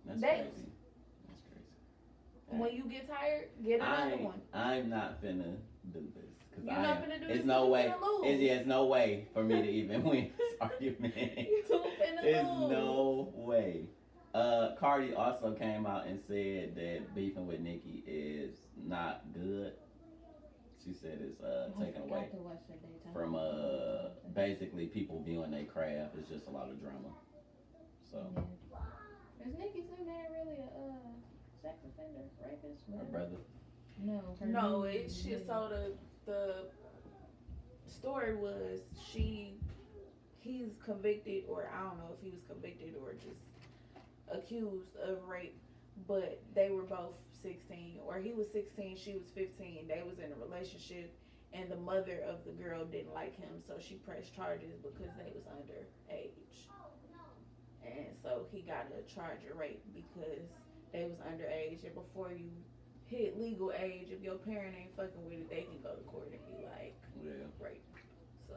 That's Date. crazy. That's crazy. When you get tired, get another one. I'm not finna do this. You're not finna do this. It's no way. Lose. It's no way for me to even win this argument. You finna It's lose. no way. Cardi also came out and said that beefing with Nicki is not good. She said it's taken away from basically people viewing their craft. It's just a lot of drama. So. Yeah. Is Nicki's new man really a sex offender, rapist? Her brother. No. It's shit. So the story was he's convicted, or I don't know if he was convicted or just accused of rape, but they were both 16, or he was 16, she was 15. They was in a relationship, and the mother of the girl didn't like him, so she pressed charges because they was underage. And so he got a charge of rape because they was underage, and before you hit legal age, if your parent ain't fucking with it, they can go to court and be like, rape. So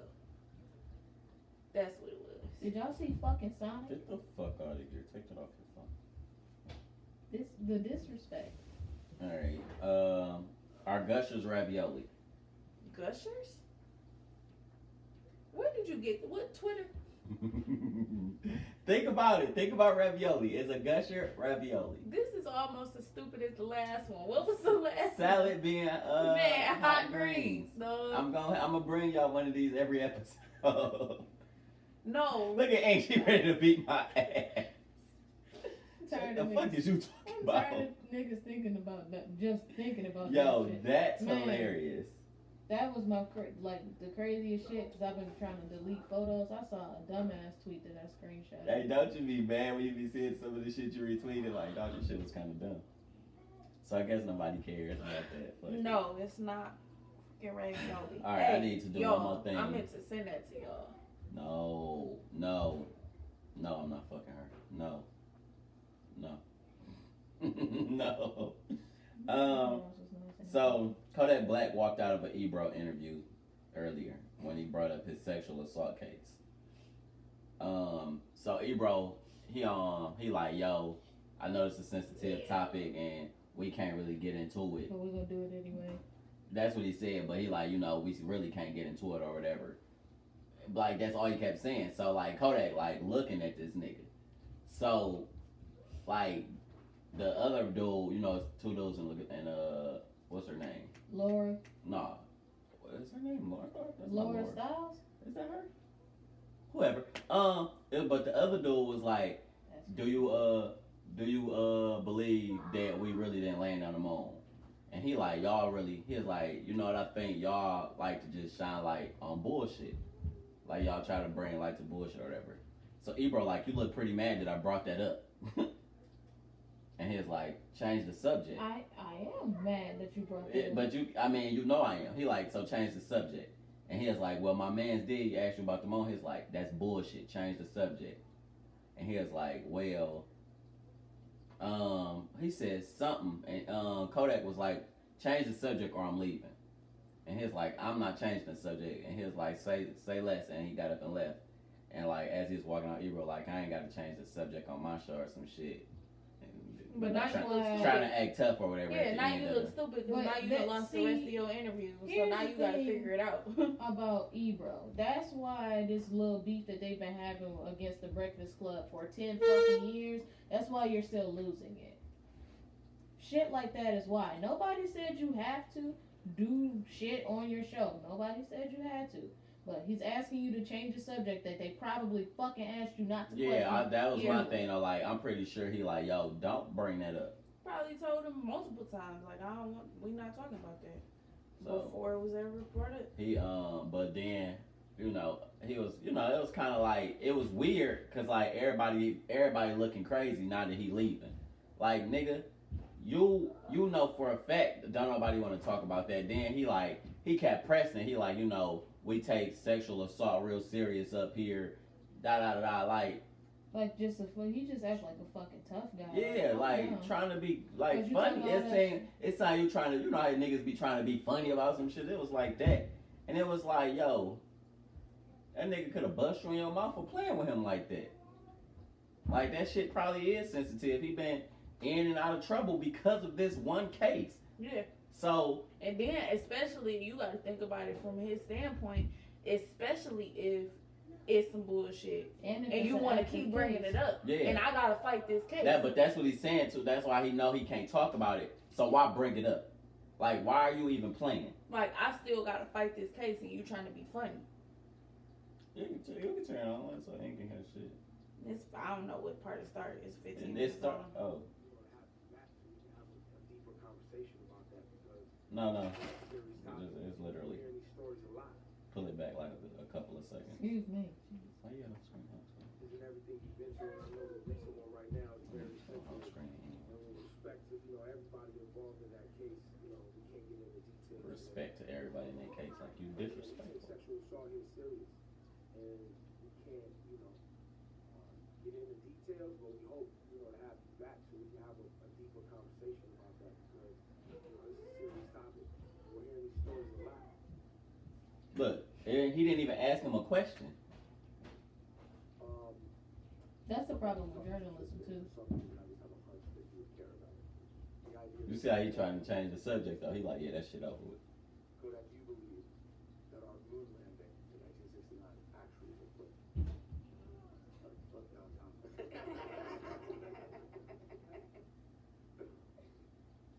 that's what it was. Did y'all see fucking Sonic? Get the fuck out of here. Take that off your phone. The disrespect. Alright. Our Gushers ravioli. Gushers? Where did you get what Twitter? Think about it. Think about ravioli. It's a Gusher ravioli. This is almost as stupid as the last one. What was the last Salad one? being Man, hot greens. No. I'm gonna bring y'all one of these every episode. No. Look at Ink, she ready to beat my ass. What the fuck is you talking about? I'm tired of niggas thinking about that. Just thinking about Yo, that shit. that's Man. hilarious. That was my the craziest shit because I've been trying to delete photos. I saw a dumbass tweet that I screenshot. Hey, don't you be mad when you be seeing some of the shit you retweeted? Like, dog, this shit was kind of dumb. So I guess nobody cares about that. Fuck No, it's not. Get ready, Nobby. All right, I need to do one more thing. I meant to send that to y'all. No, I'm not fucking her. No. No. So Kodak Black walked out of an Ebro interview earlier when he brought up his sexual assault case. So Ebro, he like, yo, I know it's a sensitive topic and we can't really get into it. But we're gonna do it anyway. That's what he said, but he like, you know, we really can't get into it or whatever. Like, that's all he kept saying. So, like, Kodak, like, looking at this nigga. So, like, the other dude, you know, it's two dudes and what's her name? Laura. Nah. What is her name? Laura? That's not Laura Styles? Is that her? Whoever. But the other dude was like, do you believe that we really didn't land on the moon? And he like, he was like, you know what, I think y'all like to just shine light on bullshit. Like, y'all try to bring light to bullshit or whatever. So Ebro like, you look pretty mad that I brought that up. And he was like, change the subject. I am mad that you brought that up. But you know I am. He like, so change the subject. And he was like, well, my man's did ask you about the moon. He's like, that's bullshit. Change the subject. And he was like, well, he said something, and Kodak was like, change the subject or I'm leaving. And he was like, I'm not changing the subject. And he was like, say less. And he got up and left. And like, as he was walking out, Ebro like, I ain't got to change the subject on my show or some shit. But now you look stupid. Trying to act tough or whatever. Yeah, now you look stupid because now you done lost the rest of your interview. So now you gotta figure it out. About Ebro. That's why this little beef that they've been having against the Breakfast Club for 10 fucking years, that's why you're still losing it. Shit like that is why. Nobody said you have to do shit on your show. Nobody said you had to. But he's asking you to change the subject that they probably fucking asked you not to. Yeah, that was my thing though. Like, I'm pretty sure he like, yo, don't bring that up. Probably told him multiple times, like, we not talking about that. So, before it was ever reported. He but then, he was, it was kind of like, it was weird because like everybody looking crazy now that he leaving. Like, nigga, you know for a fact don't nobody want to talk about that. Then he kept pressing. He like, we take sexual assault real serious up here, like he just acts like a fucking tough guy. Yeah, trying to be like funny. It's how you trying to, how niggas be trying to be funny about some shit. It was like that, and it was like, yo, that nigga could have bust you in your mouth for playing with him like that. Like, that shit probably is sensitive. He been in and out of trouble because of this one case. Yeah. So, and then especially you got to think about it from his standpoint, especially if it's some bullshit and you want to keep bringing it up. Yeah. And I gotta fight this case. But that's what he's saying too. That's why he know he can't talk about it. So why bring it up? Like, why are you even playing? Like, I still gotta fight this case and you trying to be funny. You can turn on so he can hear shit. I don't know what part it started. It's 15 and minutes start. Oh. No. It's literally. Pull it back like a couple of seconds. Excuse me. Oh, yeah, I'm screen. Isn't everything you've been through, and I know the recent one right now is very sensitive. And with respect to, everybody involved in that case, we can't get into details. Respect to everybody in that case, like you disrespectful. Sexual assault here is serious. And we can't, get into details, but we hope, to have you back so we can have a deeper conversation about that because, it's a serious topic. We're hearing these stories a lot. Look, he didn't even ask him a question. That's the problem with journalism too. You see how he trying to change the subject though? He like, yeah, that shit over with. Kodak, do you believe that our moon landing in 1969 actually took place? Fuck downtown.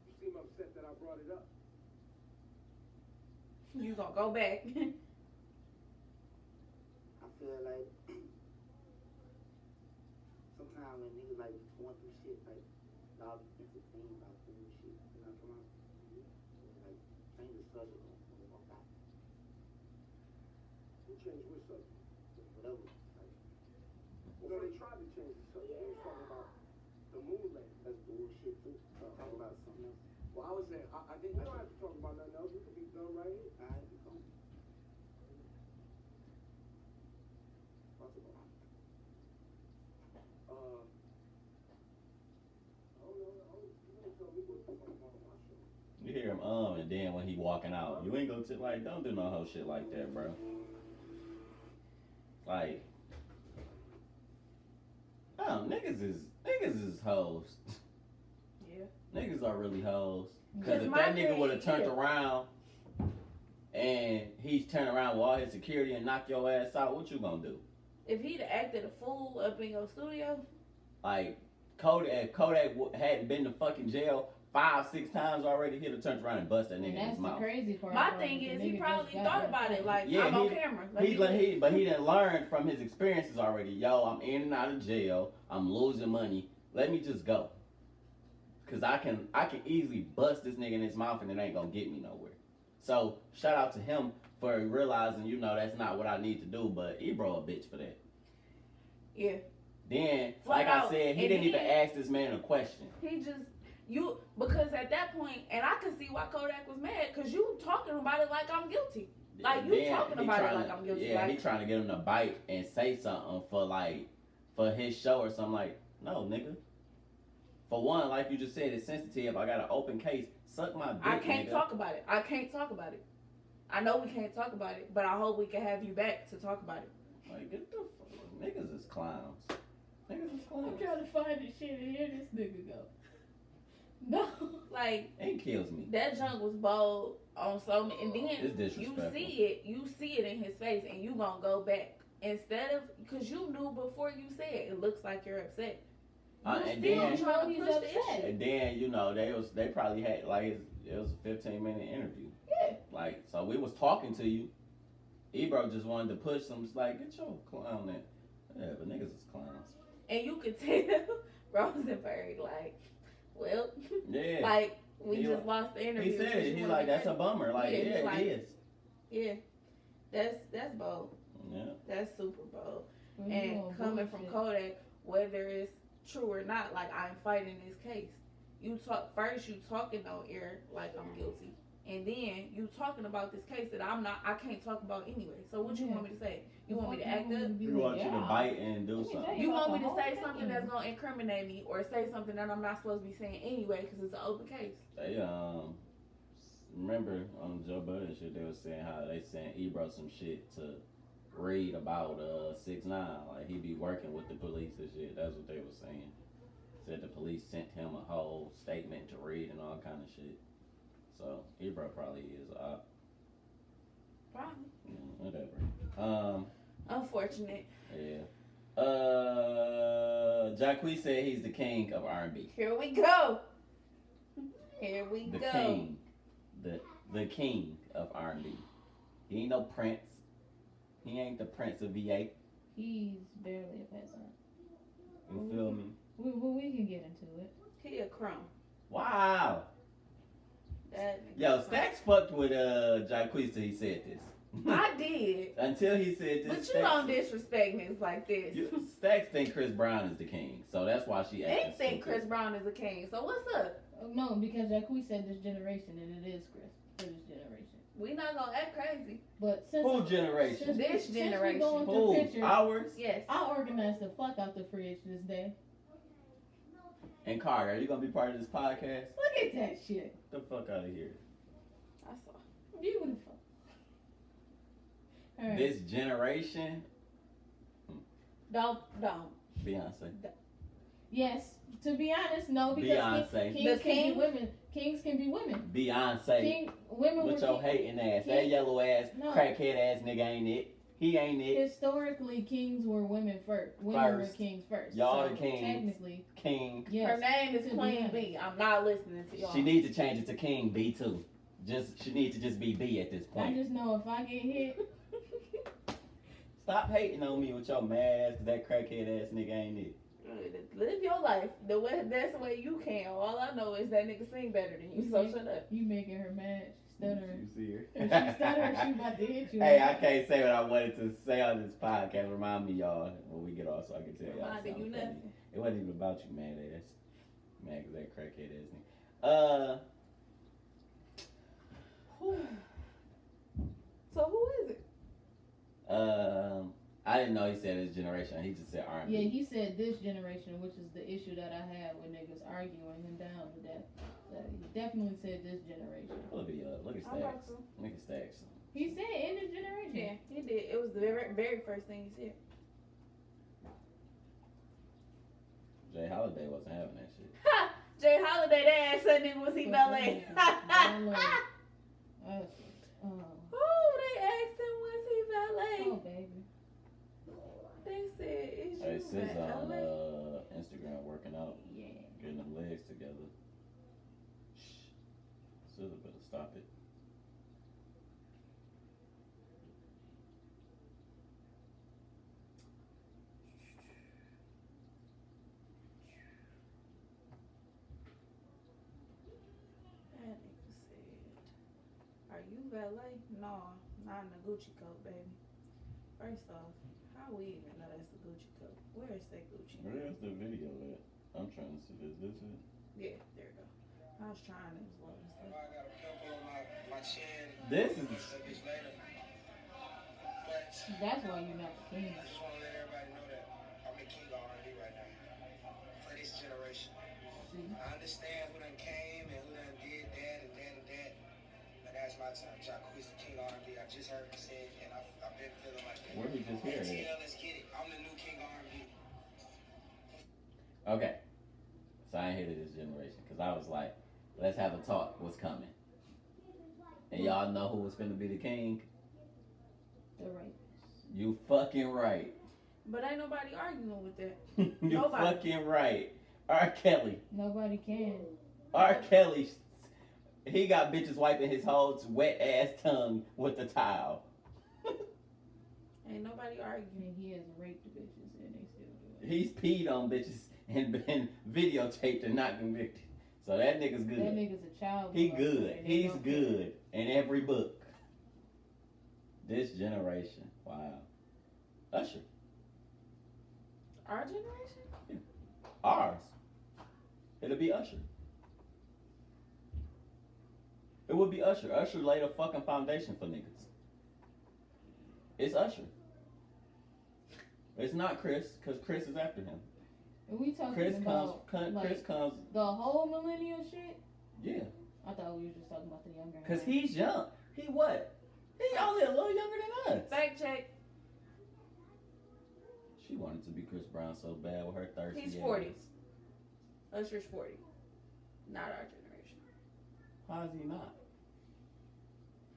You seem upset that I brought it up. You gonna go back. I feel like sometimes when niggas like going through shit, like y'all be entertained by doing shit, come on? Like change the subject or walk out. change which subject? Whatever. Well, they tried to change the subject. They was talking about the moon landing. That's bullshit too. Talk about something else. Well, I was saying, I think we don't have to talk about nothing else. We could be done right here. Alright, we come. Talk about I don't know. You don't tell me what to talk about on my show. You hear him, and then when he walking out, you ain't gonna like, don't do no whole shit like that, bro. Like, niggas is hoes. Yeah. Niggas are really hoes. Cause Cause if my that nigga thing- would have turned yeah. around and he's turned around with all his security and knock your ass out, what you gonna do? If he'd acted a fool up in your studio, Like, Kodak hadn't been to fucking jail 5-6 times already, he'd have turned around and bust that And nigga in that's his the mouth. crazy part. my bro, thing the is he nigga probably just got thought that about it. phone. Like, Yeah, I'm on camera. Let me do it. But he didn't learn from his experiences already. Yo, I'm in and out of jail. I'm losing money. Let me just go. Cause I can easily bust this nigga in his mouth and it ain't gonna get me nowhere. So shout out to him for realizing, that's not what I need to do. But Ebro a bitch for that. Yeah. Then, Flat like I out. said, he And didn't even then- ask this man a question. He just because at that point, and I could see why Kodak was mad, cause you talking about it like I'm guilty. Like, you Then talking he about it tryna- like I'm guilty. Yeah, like, he trying to get him to bite and say something for his show or something. Like, no, nigga. For one, like you just said, it's sensitive. I got an open case. Suck my dick, I can't nigga. talk about it. I can't talk about it. I know we can't talk about it, but I hope we can have you back to talk about it. Like, get the fuck. Niggas is clowns. Niggas is I'm clowns. trying to find this shit and hear this nigga go. No. Like, It kills me. that junk was bold on so many, and then It's you disrespectful. see it in his face, and you gonna go back instead of, because you knew before you said it looks like you're upset. You And still then- trying to He's push the upset. issue. And then, they probably had, like, it was a 15-minute interview. Yeah. Like, so we was talking to you. Ebro just wanted to push some. It's like, get your clown in. Yeah, but niggas is clowns. And you could tell Rosenberg, like, well, Yeah. like, we He just like- lost the interview. He said because it. you He's wanna like, be that's a ready. bummer. Like, Yeah, yeah, he it like- is. Yeah, that's bold. Yeah. That's super bold. Well, you And on coming from bullshit. Kodak, whether it's true or not, like, I'm fighting this case. You talking on air like I'm guilty, and then you talking about this case that I can't talk about anyway. So what you Yeah. want me to say? You The want me to fuck act you up? want me to be We want like, you to yeah. bite and do Let me tell something. You about want me the to whole say thing. something that's gonna incriminate me, or say something that I'm not supposed to be saying anyway because it's an open case? They remember on Joe Budden shit, they was saying how they sent Ebro some shit to read about 6ix9ine. Like, he be working with the police and shit. That's what they was saying. Said the police sent him a whole statement to read and all kind of shit. So Ebro probably is Probably. whatever. Unfortunate. Yeah. Jacquees said he's the king of R&B. Here we go. Here we The go. king. The king of R&B. He ain't no prince. He ain't the prince of VA. He's barely a peasant. You feel me? We can get into it. He a crumb. Wow. That Yo, nigga Stacks fucked with Jacquees till he said this. I did. Until he said this. But you Stacks- don't disrespect niggas like this. Stacks think Chris Brown is the king, so that's why she They acting think stupid. Chris Brown is a king. So what's up? No, because Jacquees said this generation, and it is Chris for this generation. We not gonna act crazy. But since Who generation? since, This since generation. we going through Who? pictures, Ours? Yes. I organized the fuck out the fridge this day. And Carter, are you gonna be part of this podcast? Look at that shit. Get the fuck out of here. I saw. Beautiful. All right. This generation, Don't. Beyonce. Yes. To be honest, no, because Beyonce. kings The can king? be women. Kings can be women. Beyonce. Women With were your hating ass. king- That yellow ass, No. crackhead ass nigga ain't it. He ain't it. Historically, kings were women first. Women were First. kings first. Y'all so the kings. Technically, King. yes. Her name is to be Queen honest. B. I'm not listening to y'all. She need to change it to King B too. She need to just be B at this I point. just know if I get hit, Stop hating on me with your mad ass, 'cause that crackhead ass nigga ain't it. Live your life that's the way you can. All I know is that nigga sing better than you, so shut up. you making her mad. stuttering. You see her? If she stuttering, she about to hit you. Hey, I can't say what I wanted to say on this podcast. Remind me, y'all, when we get off, so I can tell y'all. Reminded you something funny. nothing. It wasn't even about you, man. That's man, cause that crackhead ass nigga. So who is it? I didn't know he said his generation. He just said R&B. Yeah, he said this generation, which is the issue that I had with niggas arguing him down to death. So he definitely said this generation. Pull the video up. Look at I'm about Stacks. to. Look at Stacks. He said in this generation. Yeah, he did. It was the very first thing he said. Jay Holiday wasn't having that shit. Ha! Jay Holiday, that ass that nigga was he ballet. Oh, they asked him was he valet. Oh, baby. They said, is Hey, you sis on valet? Instagram working out, Yeah. getting them legs together. Shh. Sis better stop it. That nigga said, are you valet? No, not in the Gucci coat, baby. First off, how we even know that's the Gucci coat? Where is that Gucci? Where's the video at? I'm trying to see this. This it? Yeah, there you go. I was trying it was low and stuff. I got a pimple on my chin. This is. That bitch later. But That's why you're not the king. I just want to let everybody know that I'm the king of R&B right now. For this generation. See? I understand who done came and who done did that and that and that. But that's my time. Jacquees the king of R&B. I just heard him say it and I've been feeling like that. Where did you just hear it? ATL, let's get it. I'm the new king of R&B. Okay. So I ain't hit it this generation because I was like, let's have a talk. What's coming? And y'all know who was finna be the king? The rapist. You fucking right. But ain't nobody arguing with that. You Nobody. fucking right. R. Kelly. Nobody can. R. Kelly. He got bitches wiping his whole wet ass tongue with the towel. Ain't nobody arguing. And he has raped the bitches and they still do it. He's peed on bitches and been videotaped and not convicted. So that nigga's good. That nigga's a child. He molester good. and they He's don't care. good in every book. This generation. Wow. Usher. Our generation? Ours. It'll be Usher. It would be Usher. Usher laid a fucking foundation for niggas. It's Usher. It's not Chris, because Chris is after him. Are we talking Chris about Chris comes, the whole millennial shit? yeah. I thought we were just talking about the younger. Because half. he's young. He what? He only a little younger than us. Fact check. She wanted to be Chris Brown so bad with her thirsty He's ass. 40s. Usher's 40. Not our generation. How is he not?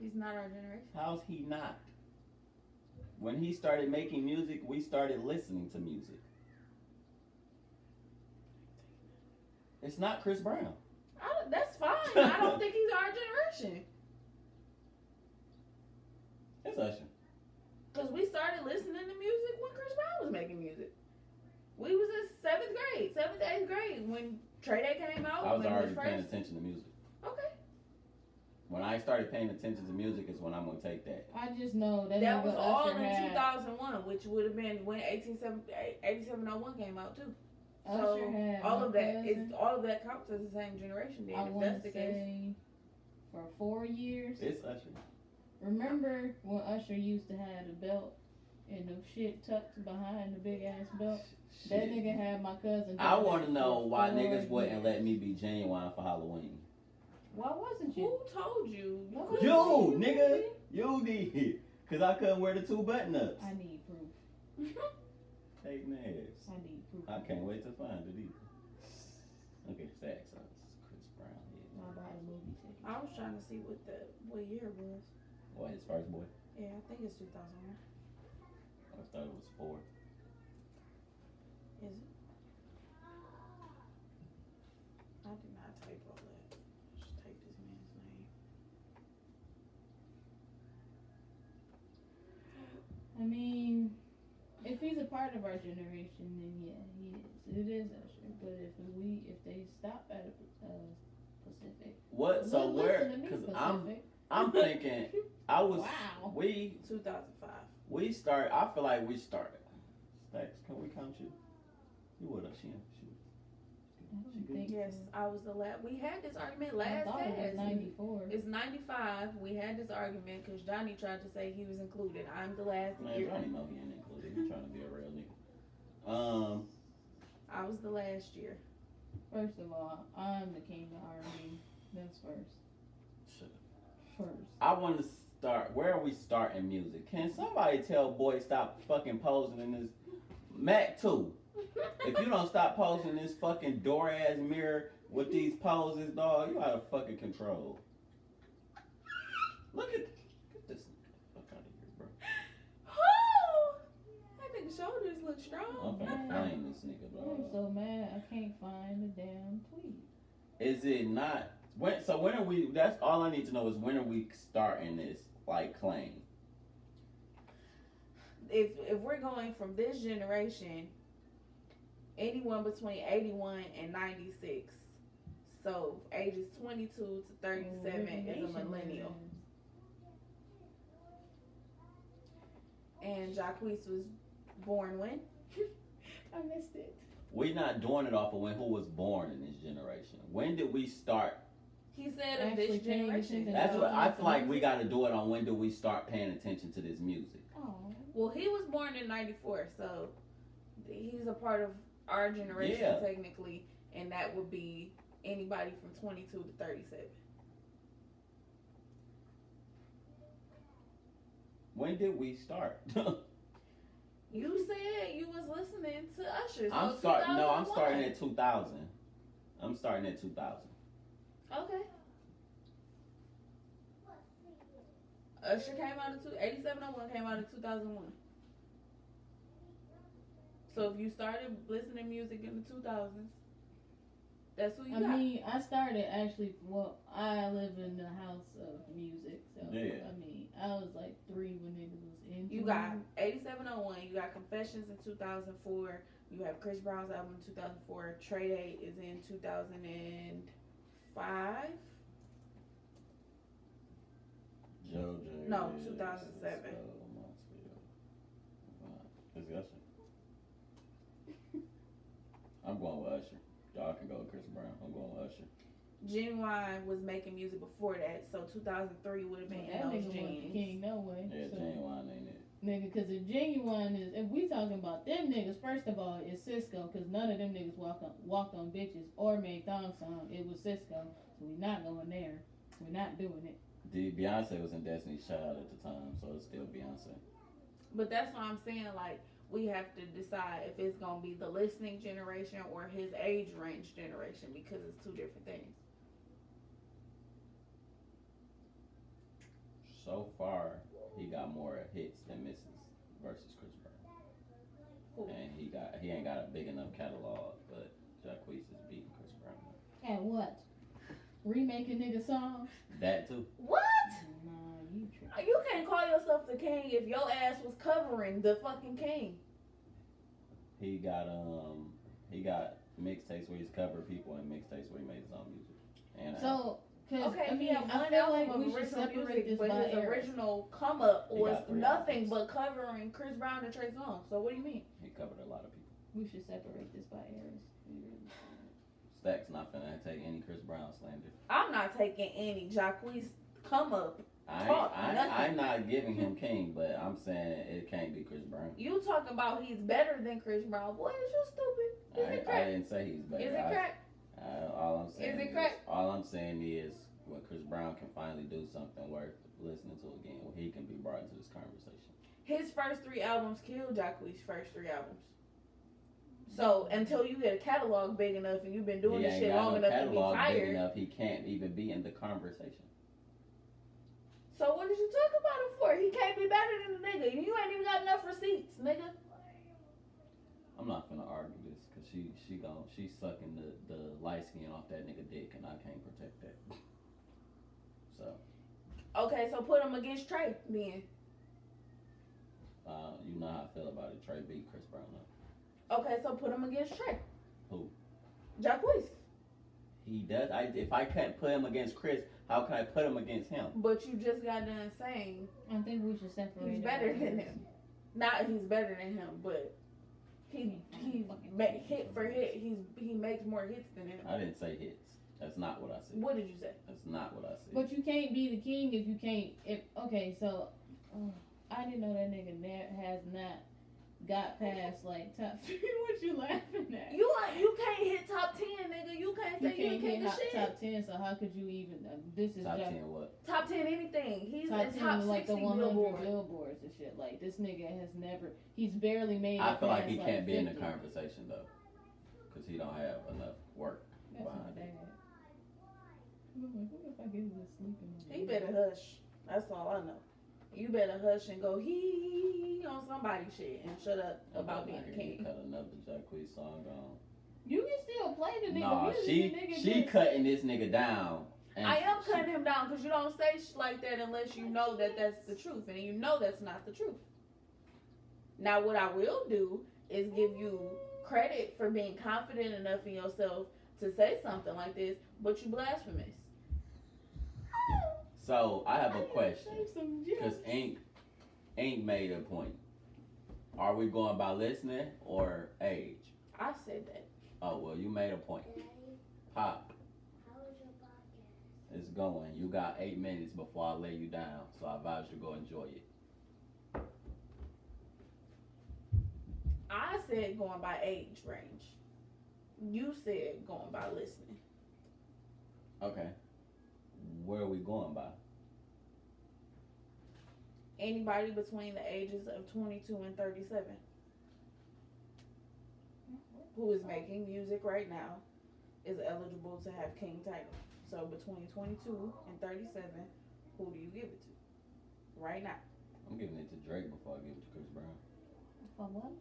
He's not our generation. How's he not? When he started making music, we started listening to music. It's not Chris Brown. That's fine. I don't think he's our generation. It's Usher. Because we started listening to music when Chris Brown was making music. We was in 7th, 8th grade when Trey Day came out. I was when already his paying first- attention to music. Okay. When I started paying attention to music is when I'm gonna take that. I just know that That nigga was all Usher in had, 2001, which would have been when 8701 came out too. Usher So had all my of that cousin, all of that counts as the same generation. Then, I if want that's to the case. say for 4 years. It's Usher. Remember when Usher used to have the belt and the shit tucked behind the big ass belt? That Shit. nigga had my cousin. I doing want that to know for why 4 niggas wouldn't years. let me be genuine for Halloween. Why wasn't Who you? told you? Nobody You, told nigga. You did. Because I couldn't wear the 2 button-ups. I need proof. Hating ass. I need proof. I can't wait to find it either. Look at Stacks. Chris Brown. Yeah. I'll buy a movie ticket. I was trying to see what year it was. What, his first boy? Yeah, I think it's 2001. I thought it was 4. Is it? I did not type all that. Just type this man's name. I mean, if he's a part of our generation, then yeah, he is. It is Usher. But if they stop at a Pacific, What? So listen where? to me, Because I'm. Pacific. I'm thinking. I was. Wow. 2005. We start. I feel like we started. Stacks, can we count you? You with us? She good? Yes, I was the last. We had this argument I last thought it was cast. 94. It's 95. We had this argument because Johnny tried to say he was included. I'm the last Man, year. Johnny know he ain't included. He trying to be a real nigga. I was the last year. First of all, I'm the king of R&B. That's first. First. I want to start. Where are we starting music? Can somebody tell boy stop fucking posing in this Mac 2? If you don't stop posing in this fucking door ass mirror with these poses, dog, you out of fucking control. Look at this. Fuck out of here, bro. Oh, that nigga's shoulders look I'm strong. finna flame this nigga, I'm dog. so mad I can't find the damn tweet. Is it not? When are we? That's all I need to know is when are we starting this like claim? If we're going from this generation, anyone between 81 and 96, so ages 22 to 37 is a millennial. And Jacquees was born when? I missed it. We not doing it off of who was born in this generation. When did we start? He said of Actually this paying generation. attention. That's what I feel like we got to do it on. When do we start paying attention to this music? Oh. Well, he was born in 94, so he's a part of our generation Yeah. technically, and that would be anybody from 22 to 37. When did we start? You said you was listening to Usher. So I'm starting. No, I'm 2001. starting at 2000. I'm starting at 2000. Okay. Usher came out of 8701 came out in 2001. So if you started listening to music in the 2000s, that's who you I got. mean, I started actually. Well, I live in the house of music, so Yeah. I mean, I was like 3 when niggas was into. You got 8701, you got Confessions in 2004, you have Chris Brown's album in 2004, Trade A is in 2005. JoJo. No, 2007. Is it Usher? I'm going with Usher. Y'all can go with Chris Brown. I'm going with Usher. Genuine was making music before that, so 2003 would have been that in those nigga wasn't the jeans. king, no way. Yeah, so. Genuine ain't it? Nigga, cause the Genuine is, if we talking about them niggas, first of all, it's Cisco, cause none of them niggas walked on bitches or made thong song. It was Cisco, so we not going there. We're not doing it. Beyonce was in Destiny's Child at the time, so it's still Beyonce. But that's why I'm saying, like, we have to decide if it's gonna be the listening generation or his age range generation, because it's two different things. So far, he got more hits than misses versus Chris Brown. Cool. And he ain't got a big enough catalog, but Jacquees is beating Chris Brown. At what? Remaking nigga songs? That too. What? Nah, you tripping. You can't call yourself the king if your ass was covering the fucking king. He got mixtapes where he's covered people and mixtapes where he made his own music. And So, cause Okay, I mean, yeah, I one feel album like of we should original separate music, this but by his eras. original come up He was got 3 nothing albums. but covering Chris Brown and Trey Songz. So what do you mean? he covered a lot of people. We should separate this by eras. We really should. Stack's not finna take any Chris Brown slander. I'm not taking any Jacquees come up. I'm not giving him king, but I'm saying it can't be Chris Brown. You talking about he's better than Chris Brown? Boy, is you stupid? Is it I crack? didn't say he's better. Is it crack? All I'm saying Is it crack? all I'm saying is when Chris Brown can finally do something worth listening to again, where he can be brought into this conversation. His first 3 albums killed Jacquees' first 3 albums. So until you get a catalog big enough and you've been doing this shit long enough to be Big tired. enough, he can't even be in the conversation. So what did you talk about him for? He can't be better than the nigga. You ain't even got enough receipts, nigga. I'm not gonna argue this because she's sucking the light skin off that nigga dick and I can't protect that. So Okay, so put him against Trey then. you know how I feel about it. Trey beat Chris Brown up. Okay, so put him against Trey. Who? Jacquees. He does. If I can't put him against Chris, how can I put him against him? But you just got done saying I think we should separate. he's better than him. Not he's better than him, but he hit for hit. He makes more hits than him. I didn't say hits. That's not what I said. What did you say? That's not what I said. But you can't be the king if you can't. Okay, so I didn't know that nigga has not got past like top 3. What you laughing at? You can't hit top 10, nigga. You can't say you can't king of hit shit. top 10. So how could you even? This is Top just 10 what? Top 10 anything. He's top in 10 top 60 like the 100 Billboard. billboards and shit. Like this nigga has never. He's barely made. I it feel like past, he can't be in the 50. conversation though, because he don't have enough work That's behind not it. bad. What if I get him sleeping? He better hush. That's all I know. You better hush and go he on somebody's shit and shut up about being a king. Cut another Jacquees song on. You can still play the nigga Nah, music. The nigga she just- cutting this nigga down. And I am cutting him down because you don't say shit like that unless you know that that's the truth, and you know that's not the truth. Now, what I will do is give you credit for being confident enough in yourself to say something like this, but you blasphemous. So I have a question, Say some because jokes. Ink made a point. Are we going by listening or age? I said that. Oh well, you made a point. Daddy, Pop, how was your podcast? it's going. You got 8 minutes before I lay you down, so I advise you to go enjoy it. I said going by age range. You said going by listening. Okay. Where are we going by? Anybody between the ages of 22 and 37 who is making music right now is eligible to have king title. So between 22 and 37, who do you give it to right now? I'm giving it to Drake before I give it to Chris Brown. For what?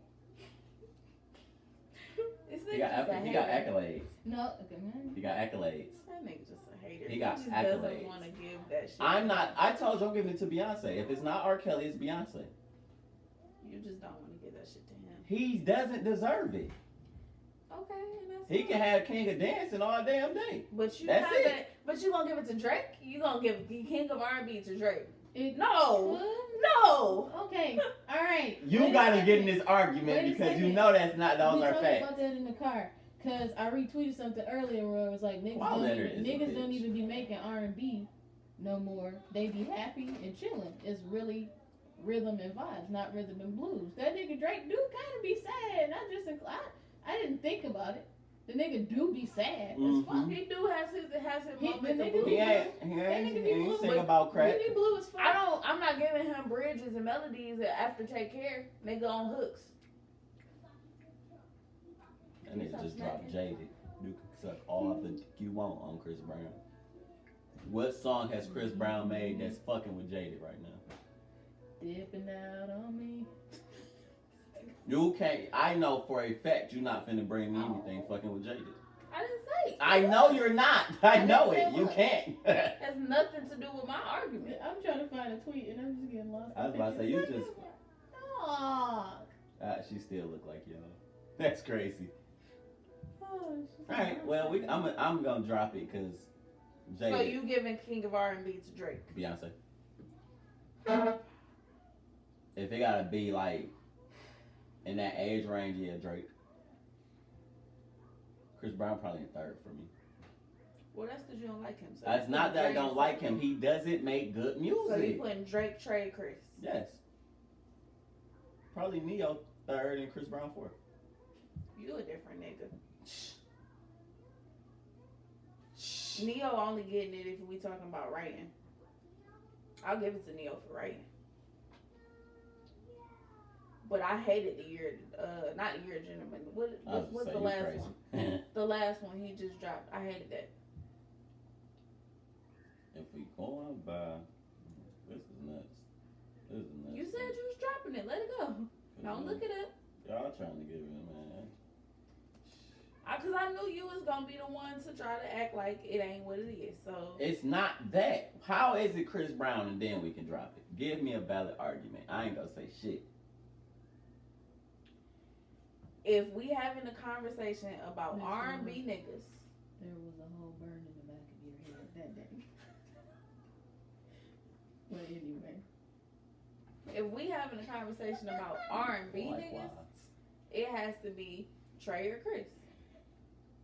This He nigga just a got hater. accolades. No, okay, man. He got accolades. That nigga just a hater. He got just accolades. doesn't want to give that shit. I'm not. I told you I'm giving it to Beyonce. If it's not R. Kelly, it's Beyonce. You just don't want to give that shit to him. He doesn't deserve it. Okay, and that's He fine. can have King of Dancing all damn day. But you That's haven't. it. But you gonna give it to Drake? You gonna give the king of R&B to Drake? It- No, What? no. Okay, all right. You Wait a gotta second. get in this argument Wait a because you second. know that's not. Those We are talked facts. about that in the car because I retweeted something earlier where it was like niggas, Wow, don't Leonard even, is a niggas don't bitch. even be making R&B no more. They be happy and chilling. It's really rhythm and vibes, not rhythm and blues. That nigga Drake do kind of be sad. Not just I didn't think about it. The nigga do be sad as fuck. Mhm. He do has his He- moments the of nigga blues. be- He ain't nigga be blue, sing but about crack. He be blue as fuck. I'm not giving him bridges and melodies after Take Care. Nigga on hooks. That nigga just dropped Jaded. You can suck all the dick you want on Chris Brown. What song has Chris Brown made that's fucking with Jaded right now? Dipping out on me. You can't. I know for a fact you're not finna bring me anything fucking with Jaded. I didn't say. I know you're not. I know didn't it. say You what. can't. Has nothing to do with my argument. I'm trying to find a tweet and I'm just getting lost. I was about to say you just. Dog. She still look like y'all. That's crazy. Oh, All right. Well, I'm gonna drop it because So Jaded. you giving king of R&B to Drake? Beyonce. If it gotta be like in that age range, yeah, Drake. Chris Brown probably in third for me. Well, that's because you don't like him. So It's not that I don't like him. He doesn't make good So you music. putting Drake, Trey, Chris. Yes. Probably Neo third and Chris Brown fourth. You a different nigga. Neo only getting it if we talking about writing. I'll give it to Neo for writing. But I hated the year, not the year gentleman. What's the last one? The last one he just dropped. I hated that. If we going by, this is nuts. This is nuts. You said you was dropping it. Let it go. Don't look it up. Y'all trying to get me, man. Because I knew you was going to be the one to try to act like it ain't what it is. So It's not that. How is it Chris Brown and then we can drop it? Give me a valid argument. I ain't gonna say shit. if we having a conversation about That's R&B niggas There was a whole burn in the back of your head that day. But anyway. If we having a conversation about R&B niggas, it has to be Trey or Chris.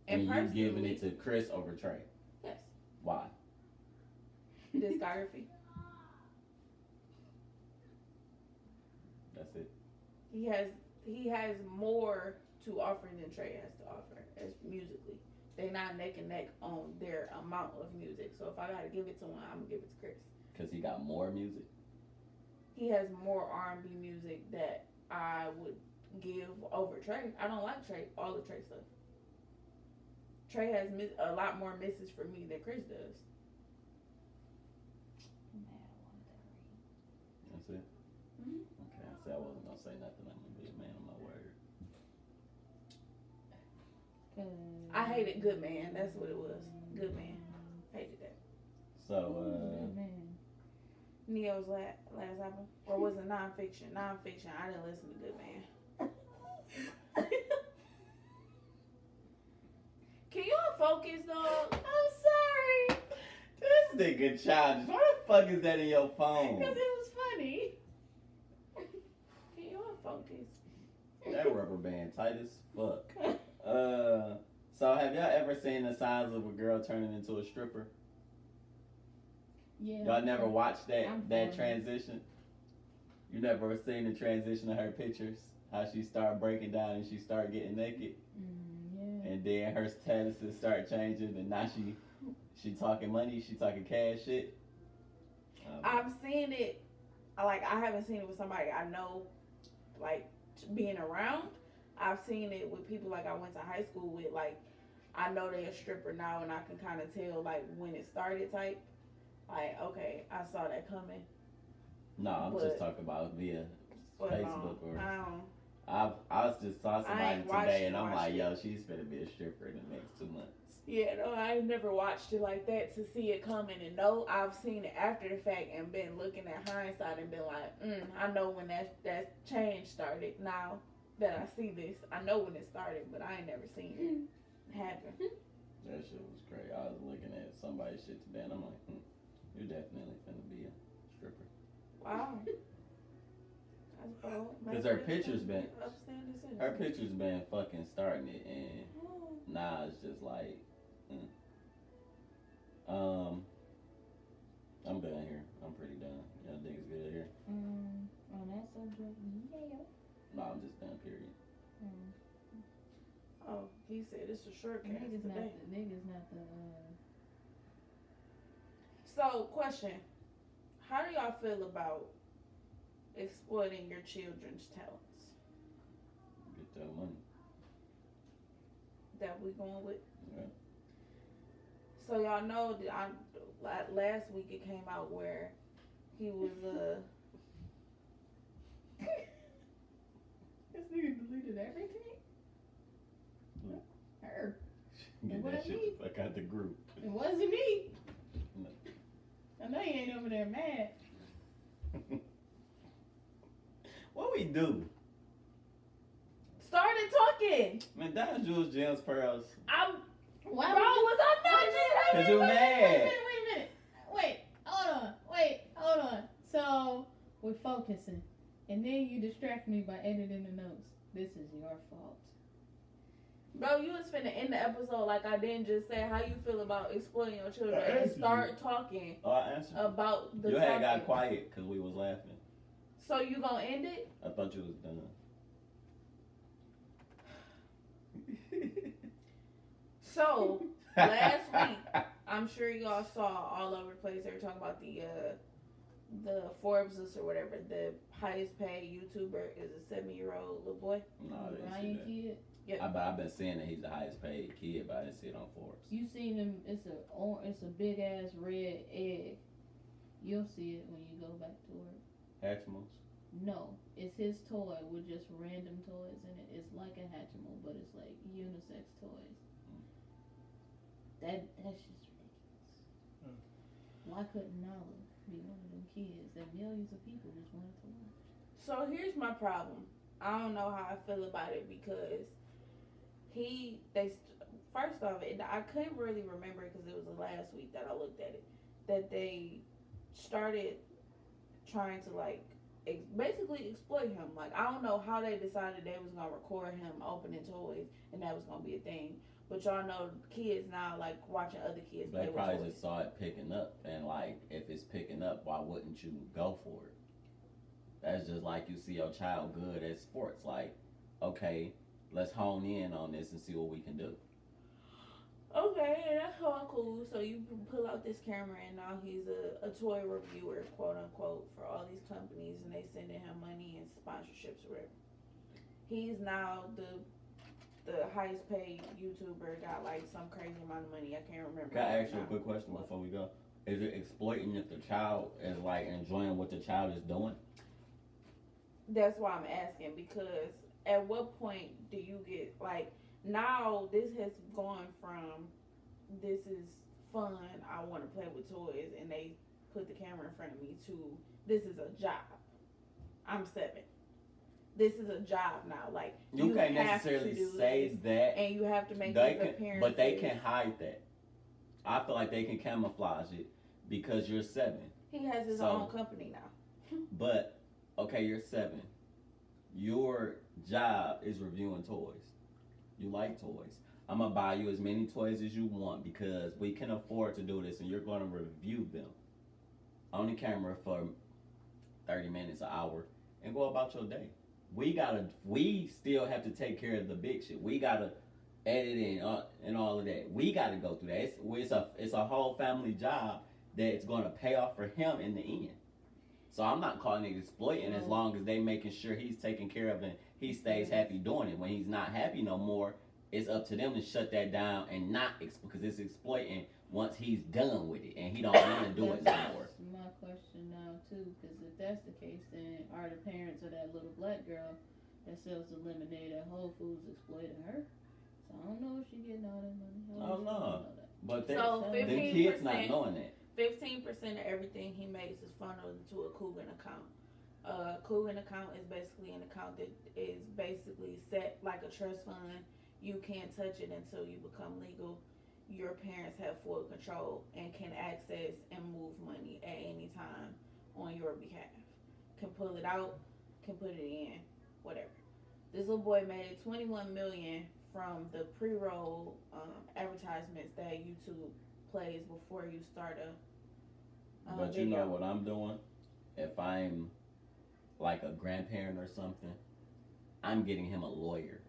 And you giving it to Chris over Trey? Yes. Why? Discography. That's it. He has more to offer than Trey has to offer as musically. They not neck and neck on their amount of music. So if I gotta give it to one, I'm gonna give it to Chris. Cause he got more music. He has more R&B music that I would give over Trey. I don't like Trey, all the Trey stuff. Trey has a lot more misses for me than Chris does. That's it? Mm-hmm. Okay, I said I wasn't gonna say nothing. I'm gonna be a man of my word. I hated Good Man. That's what it was. Good Man. Hated that. So, Neo's last album? Or was it Nonfiction? Nonfiction. I didn't listen to Good Man. Can y'all focus, dog? I'm sorry. this nigga childish. Why the fuck is that in your phone? Because it was funny. Can y'all focus? That rubber band tight as fuck. So have y'all ever seen the signs of a girl turning into a stripper? Yeah. Y'all never watched that that transition? You never seen the transition of her pictures? How she started breaking down and she started getting naked? Yeah. And then her statuses start changing and now she talking money, she talking cash shit. I've seen it. I haven't seen it with somebody I know, like, being around. I've seen it with people like I went to high school with. Like, I know they're a stripper now and I can kind of tell, like, when it started type. Like, okay, I saw that coming. No, I'm just talking about via Facebook or. I just saw somebody today and I'm like, yo, she's gonna be a stripper in the next 2 months. Yeah, no, I ain't never watched it like that to see it coming. And no, I've seen it after the fact and been looking at hindsight and been like, I know when that change started. Now that I see this, I know when it started, but I ain't never seen it happen. That shit was crazy. I was looking at somebody's shit today and I'm like, you're definitely gonna be a stripper. Wow. Because her picture's been fucking starting it, and now it's just like, I'm done here. I'm pretty done. Y'all think it's good here? On that subject, yeah. No, I'm just done. Period. Oh, he said it's a short cast today. Niggas not the. So, question: how do y'all feel about exploiting your children's talents? Get that money. That we going with? Yeah. So y'all know that last week it came out where he was This nigga deleted everything. Her. Get that shit the fuck out the group. It wasn't me. No. I know you ain't over there mad. What we do? started talking. Man, that was Jules Gems Pearls. Was I not just Cause you mad. Wait a minute. Hold on. So, we're focusing. And then you distract me by editing the notes. This is your fault. Bro, you was finna end the episode like I didn't just say how you feel about exploiting your children and start talking about the Your topic. head got quiet because we was laughing. So you gonna end it? I thought you was done. So, last week, I'm sure y'all saw all over the place, they were talking about the Forbes list or whatever. The highest paid YouTuber is a 7-year-old little boy. No, I didn't Ryan see Kid. that. Yeah. I've been saying that he's the highest paid kid, but I didn't see it on Forbes. You seen him? It's a big ass red egg. You'll see it when you go back to work. Hatchimals? No, it's his toy with just random toys in it. It's like a Hatchimal, but it's like unisex toys. That's just ridiculous. Why couldn't Nala be one of them kids that millions of people just wanted to watch? So here's my problem. I don't know how I feel about it because first off, I couldn't really remember because it was the last week that I looked at it. That they started trying to like basically exploit him. Like I don't know how they decided they was gonna record him opening toys and that was gonna be a thing. But y'all know kids now like watching other kids They play with probably toys. just saw it picking up, and like if it's picking up, why wouldn't you go for it? That's just like you see your child good at sports. Like, okay, let's hone in on this and see what we can do. Okay, and that's all cool. So you pull out this camera, and now he's a toy reviewer, quote unquote, for all these companies, and they sending him money and sponsorships or whatever. He's now the highest paid YouTuber. Got like some crazy amount of money. I can't remember. Can I ask you a now. quick question before we go? Is it exploiting if the child is like enjoying what the child is doing? That's why I'm asking, because at what point do you get like now this has gone from this is fun, I want to play with toys and they put the camera in front of me, to this is a job. I'm 7. This is a job now. Like You can't have to necessarily do say this, that. and you have to make They these can, appearances. but they can hide that. I feel like they can camouflage it because you're 7. He has his So- own company now. But okay, you're 7. Your job is reviewing toys. You like toys. I'm gonna buy you as many toys as you want because we can afford to do this, and you're gonna review them on the camera for 30 minutes, an hour, and go about your day. We still have to take care of the big shit. We gotta edit and all of that. We gotta go through that. It's a whole family job that's gonna pay off for him in the end. So I'm not calling it exploiting as long as they making sure he's taken care of and he stays happy doing it. When he's not happy no more, it's up to them to shut that down and not because it's exploiting once he's done with it and he don't want to do it no more. That's my question now too, because if that's the case, then are the parents of that little black girl that sells the lemonade at Whole Foods exploiting her? So I don't know if she getting all that money. I don't know. But So them 15%. kids not knowing that. 15% of everything he makes is funneled into a Coogan account. Coogan account is basically an account that is basically set like a trust fund. You can't touch it until you become legal. Your parents have full control and can access and move money at any time on your behalf. Can pull it out, can put it in, whatever. This little boy made $21 million from the pre-roll advertisements that YouTube plays before you start a But you video. know what I'm doing? If I'm like a grandparent or something, I'm getting him a lawyer.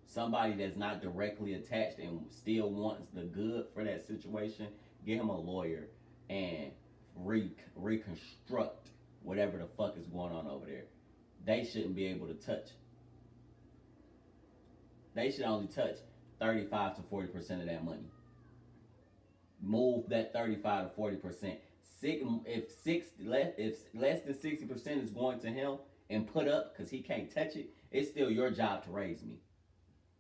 Somebody that's not directly attached and still wants the good for that situation, get him a lawyer and reconstruct whatever the fuck is going on over there. They shouldn't be able to touch. They should only touch 35 to 40% of that money. Move that 35 to 40%. If less than 60% is going to him and put up because he can't touch it, it's still your job to raise me.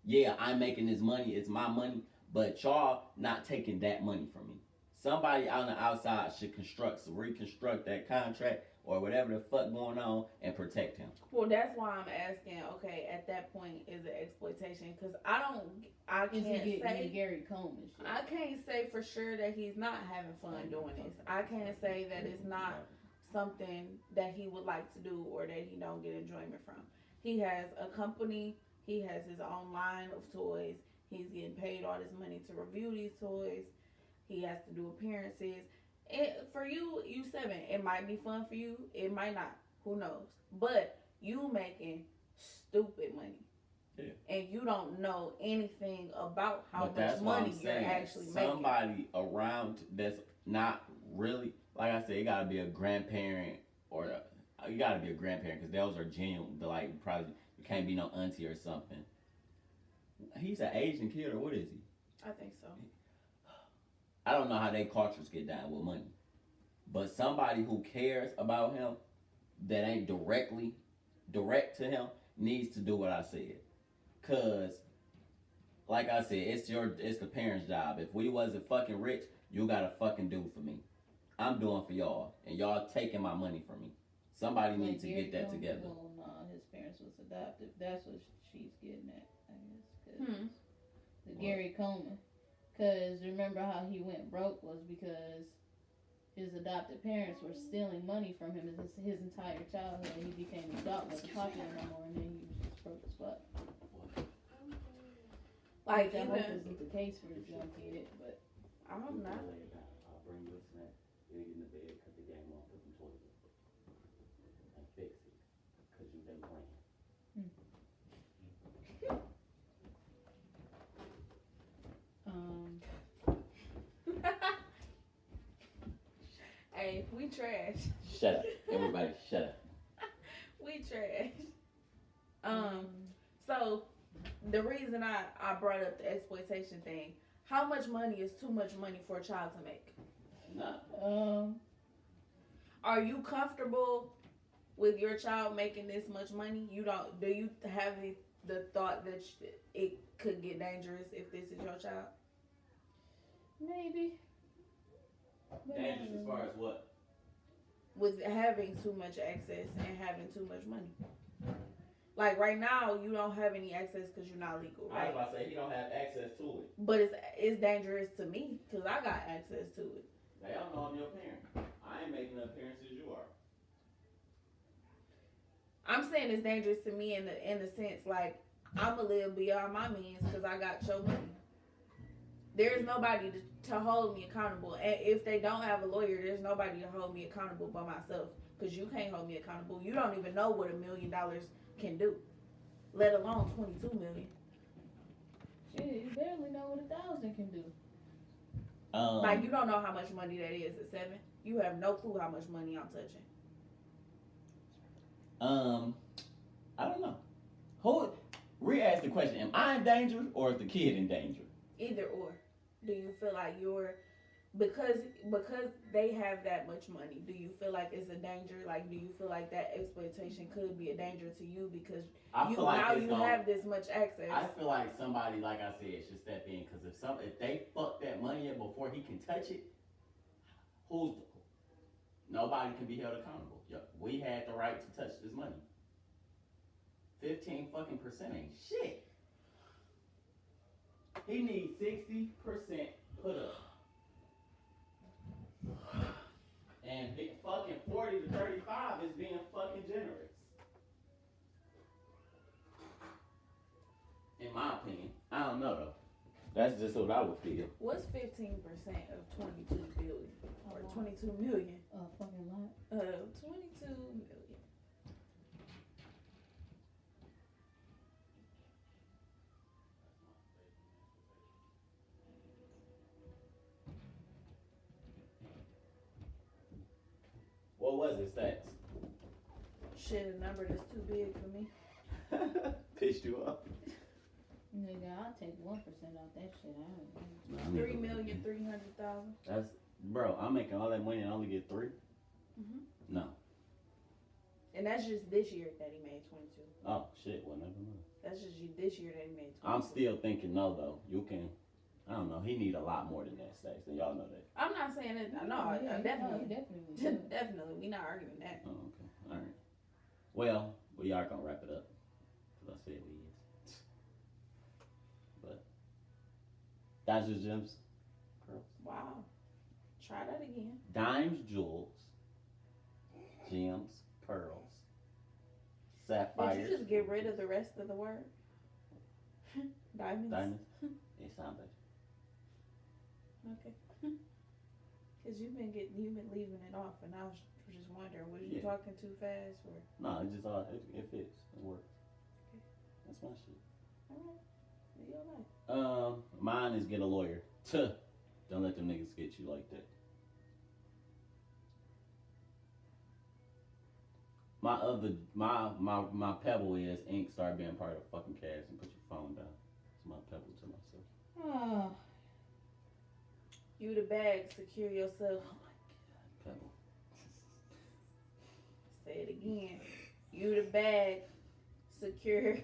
Yeah, I'm making this money, it's my money, but y'all not taking that money from me. Somebody on the outside should reconstruct that contract or whatever the fuck going on and protect him. Well, that's why I'm asking. Okay, at that point, is it exploitation? Because I can't say Gary Coleman shit. I can't say for sure that he's not having fun doing this. I can't say that it's not something that he would like to do or that he don't get enjoyment from. He has a company. He has his own line of toys. He's getting paid all this money to review these toys. He has to do appearances. For you 7, it might be fun for you. It might not. Who knows? But you making stupid money. Yeah. And you don't know anything about how But that's much what money I'm you're saying. actually making. Somebody around that's not really, like I said, it gotta be a grandparent or you gotta be a grandparent because those are genuine. Like probably you can't be no auntie or something. He's an Asian kid or what is he? I think so. I don't know how they cultures get down with money, but somebody who cares about him that ain't direct to him needs to do what I said. Cause, like I said, it's the parents' job. If we wasn't fucking rich, you gotta fucking do for me. I'm doing for y'all, and y'all taking my money from me. Somebody needs to get that together. Well, no, his parents was adopted. That's what she's getting at, I guess. Gary Coleman. Because remember how he went broke was because his adopted parents were stealing money from him his entire childhood. He became an adult, wasn't popular no more, and then he was just broke as fuck. Like, Which I hope even, isn't the case for this young kid, but I'm not. I'll bring you a snack. You ain't in the bed, cut the game off, put some toys in. And fix it. Because you've been playing. Hey, we trash. Shut up. Everybody shut up. We trash. So the reason I brought up the exploitation thing, how much money is too much money for a child to make? No. Are you comfortable with your child making this much money? Do you have the thought that it could get dangerous if this is your child? maybe. But Dangerous as far as what? With having too much access and having too much money. Like right now, you don't have any access because you're not legal, I was right? about to say he don't have access to it. But it's dangerous to me because I got access to it. They don't know I'm your parent. I ain't making the appearances you are. I'm saying it's dangerous to me in the sense like I'ma live beyond my means because I got your money. There's nobody to hold me accountable, and if they don't have a lawyer, there's nobody to hold me accountable but myself. Because you can't hold me accountable. You don't even know what $1 million can do, let alone 22 million. Shit, you barely know what 1,000 can do. Like you don't know how much money that is at 7. You have no clue how much money I'm touching. I don't know. Re-ask the question: am I in danger or is the kid in danger? Either or. Do you feel like you're because they have that much money? Do you feel like it's a danger? Like, do you feel like that exploitation could be a danger to you because I feel like you have this much access? I feel like somebody, like I said, should step in because if they fuck that money up before he can touch it, nobody can be held accountable. We had the right to touch this money. 15% ain't shit. He needs 60% put up. And fucking 40 to 35 is being fucking generous. In my opinion. I don't know though. That's just what I would feel. What's 15% of 22 billion or 22 million? A fucking lot. 22 million. What was his stats? Shit, a number that's too big for me. Pissed you off. Nigga, I'll take 1% off that shit. I 3,300,000. That's bro. I'm making all that money and I only get 3. Mhm. No. And that's just this year that he made 22. Oh shit. Well, never mind. That's just this year that he made 22. I'm still thinking no though. You can. I don't know. He need a lot more than that, Stacey. And y'all know that. I'm not saying it. No, I definitely. definitely. Definitely. We not arguing that. Oh, okay. All right. Well, we are gonna wrap it up because I said we is. But that's just gems, pearls, Wow. Try that again. dimes, jewels, gems, pearls, sapphires. Did you just get rid of the rest of the word? Diamonds. Diamonds. It sounds better. Okay. Cause you've been leaving it off, and I was just wondering, was you Yeah. talking too fast or? No, it just it fits. It works. Okay. That's my shit. All right. Live your life. Mine is get a lawyer. Tuh. Don't let them niggas get you like that. My pebble is ink start being part of fucking cast and put your phone down. It's my pebble to myself. Oh. You the bag, secure yourself. Oh my god, pebble. Say it again. You the bag, secure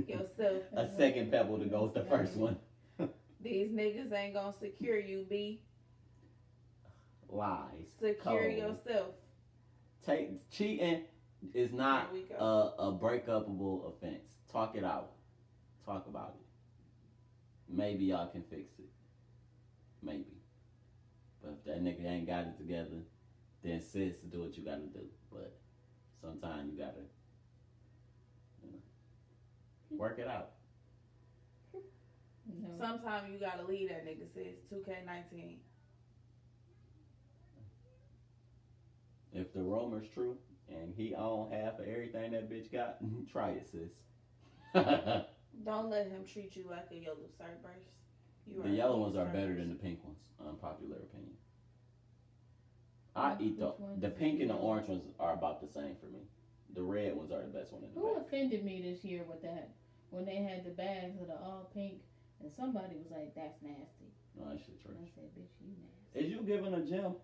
yourself. A second pebble to go with the first one. These niggas ain't gonna secure you, B. Lies. Secure Cold. yourself. Cheating is not There we go. a breakupable offense. Talk it out. Talk about maybe y'all can fix it. Maybe. But if that nigga ain't got it together, then sis, do what you gotta do. But sometimes you gotta, work it out. No. Sometimes you gotta leave that nigga, sis. 2K19. If the rumor's true and he own half of everything that bitch got, try it, sis. Don't let him treat you like a yellow Starburst. The yellow ones are better than the pink ones. Unpopular opinion. I eat the pink and the orange ones are about the same for me. The red ones are the best one in the Who back. offended me this year with that? When they had the bags of the all pink, and somebody was like, "That's nasty." No, that shit trash. And I said, "Bitch, you nasty." Is you giving a gem?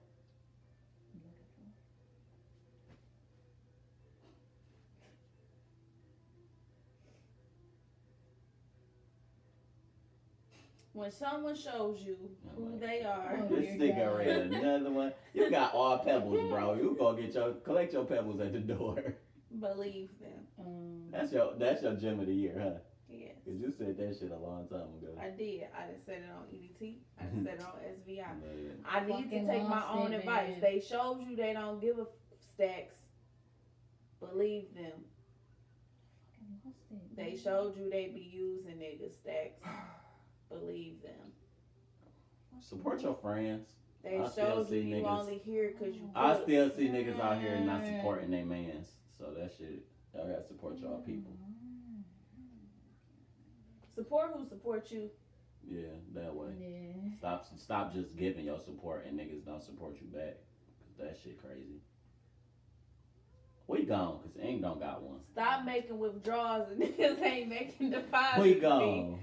When someone shows you who they are, Oh, This dear nigga God. read another one. You got all pebbles, bro. You gonna collect your pebbles at the door. believe them. That's your gem of the year, huh? Yes. Cause you said that shit a long time ago. I did. I done said it on EDT. I done said it on SVI. Man. I need to Fucking take my lost own it, advice. man. They showed you they don't give a stacks. Believe them. They showed you they be using niggas stacks. Believe them. Support your friends. They I still showed you see you niggas- only here because you I could. still see niggas out here not supporting their mans. So that shit, y'all gotta support y'all people. Support who support you. Yeah, that way. Yeah. Stop just giving your support and niggas don't support you back. Cause that shit crazy. We gone, cause Ink don't got one. Stop making withdrawals and niggas ain't making deposits. We gone.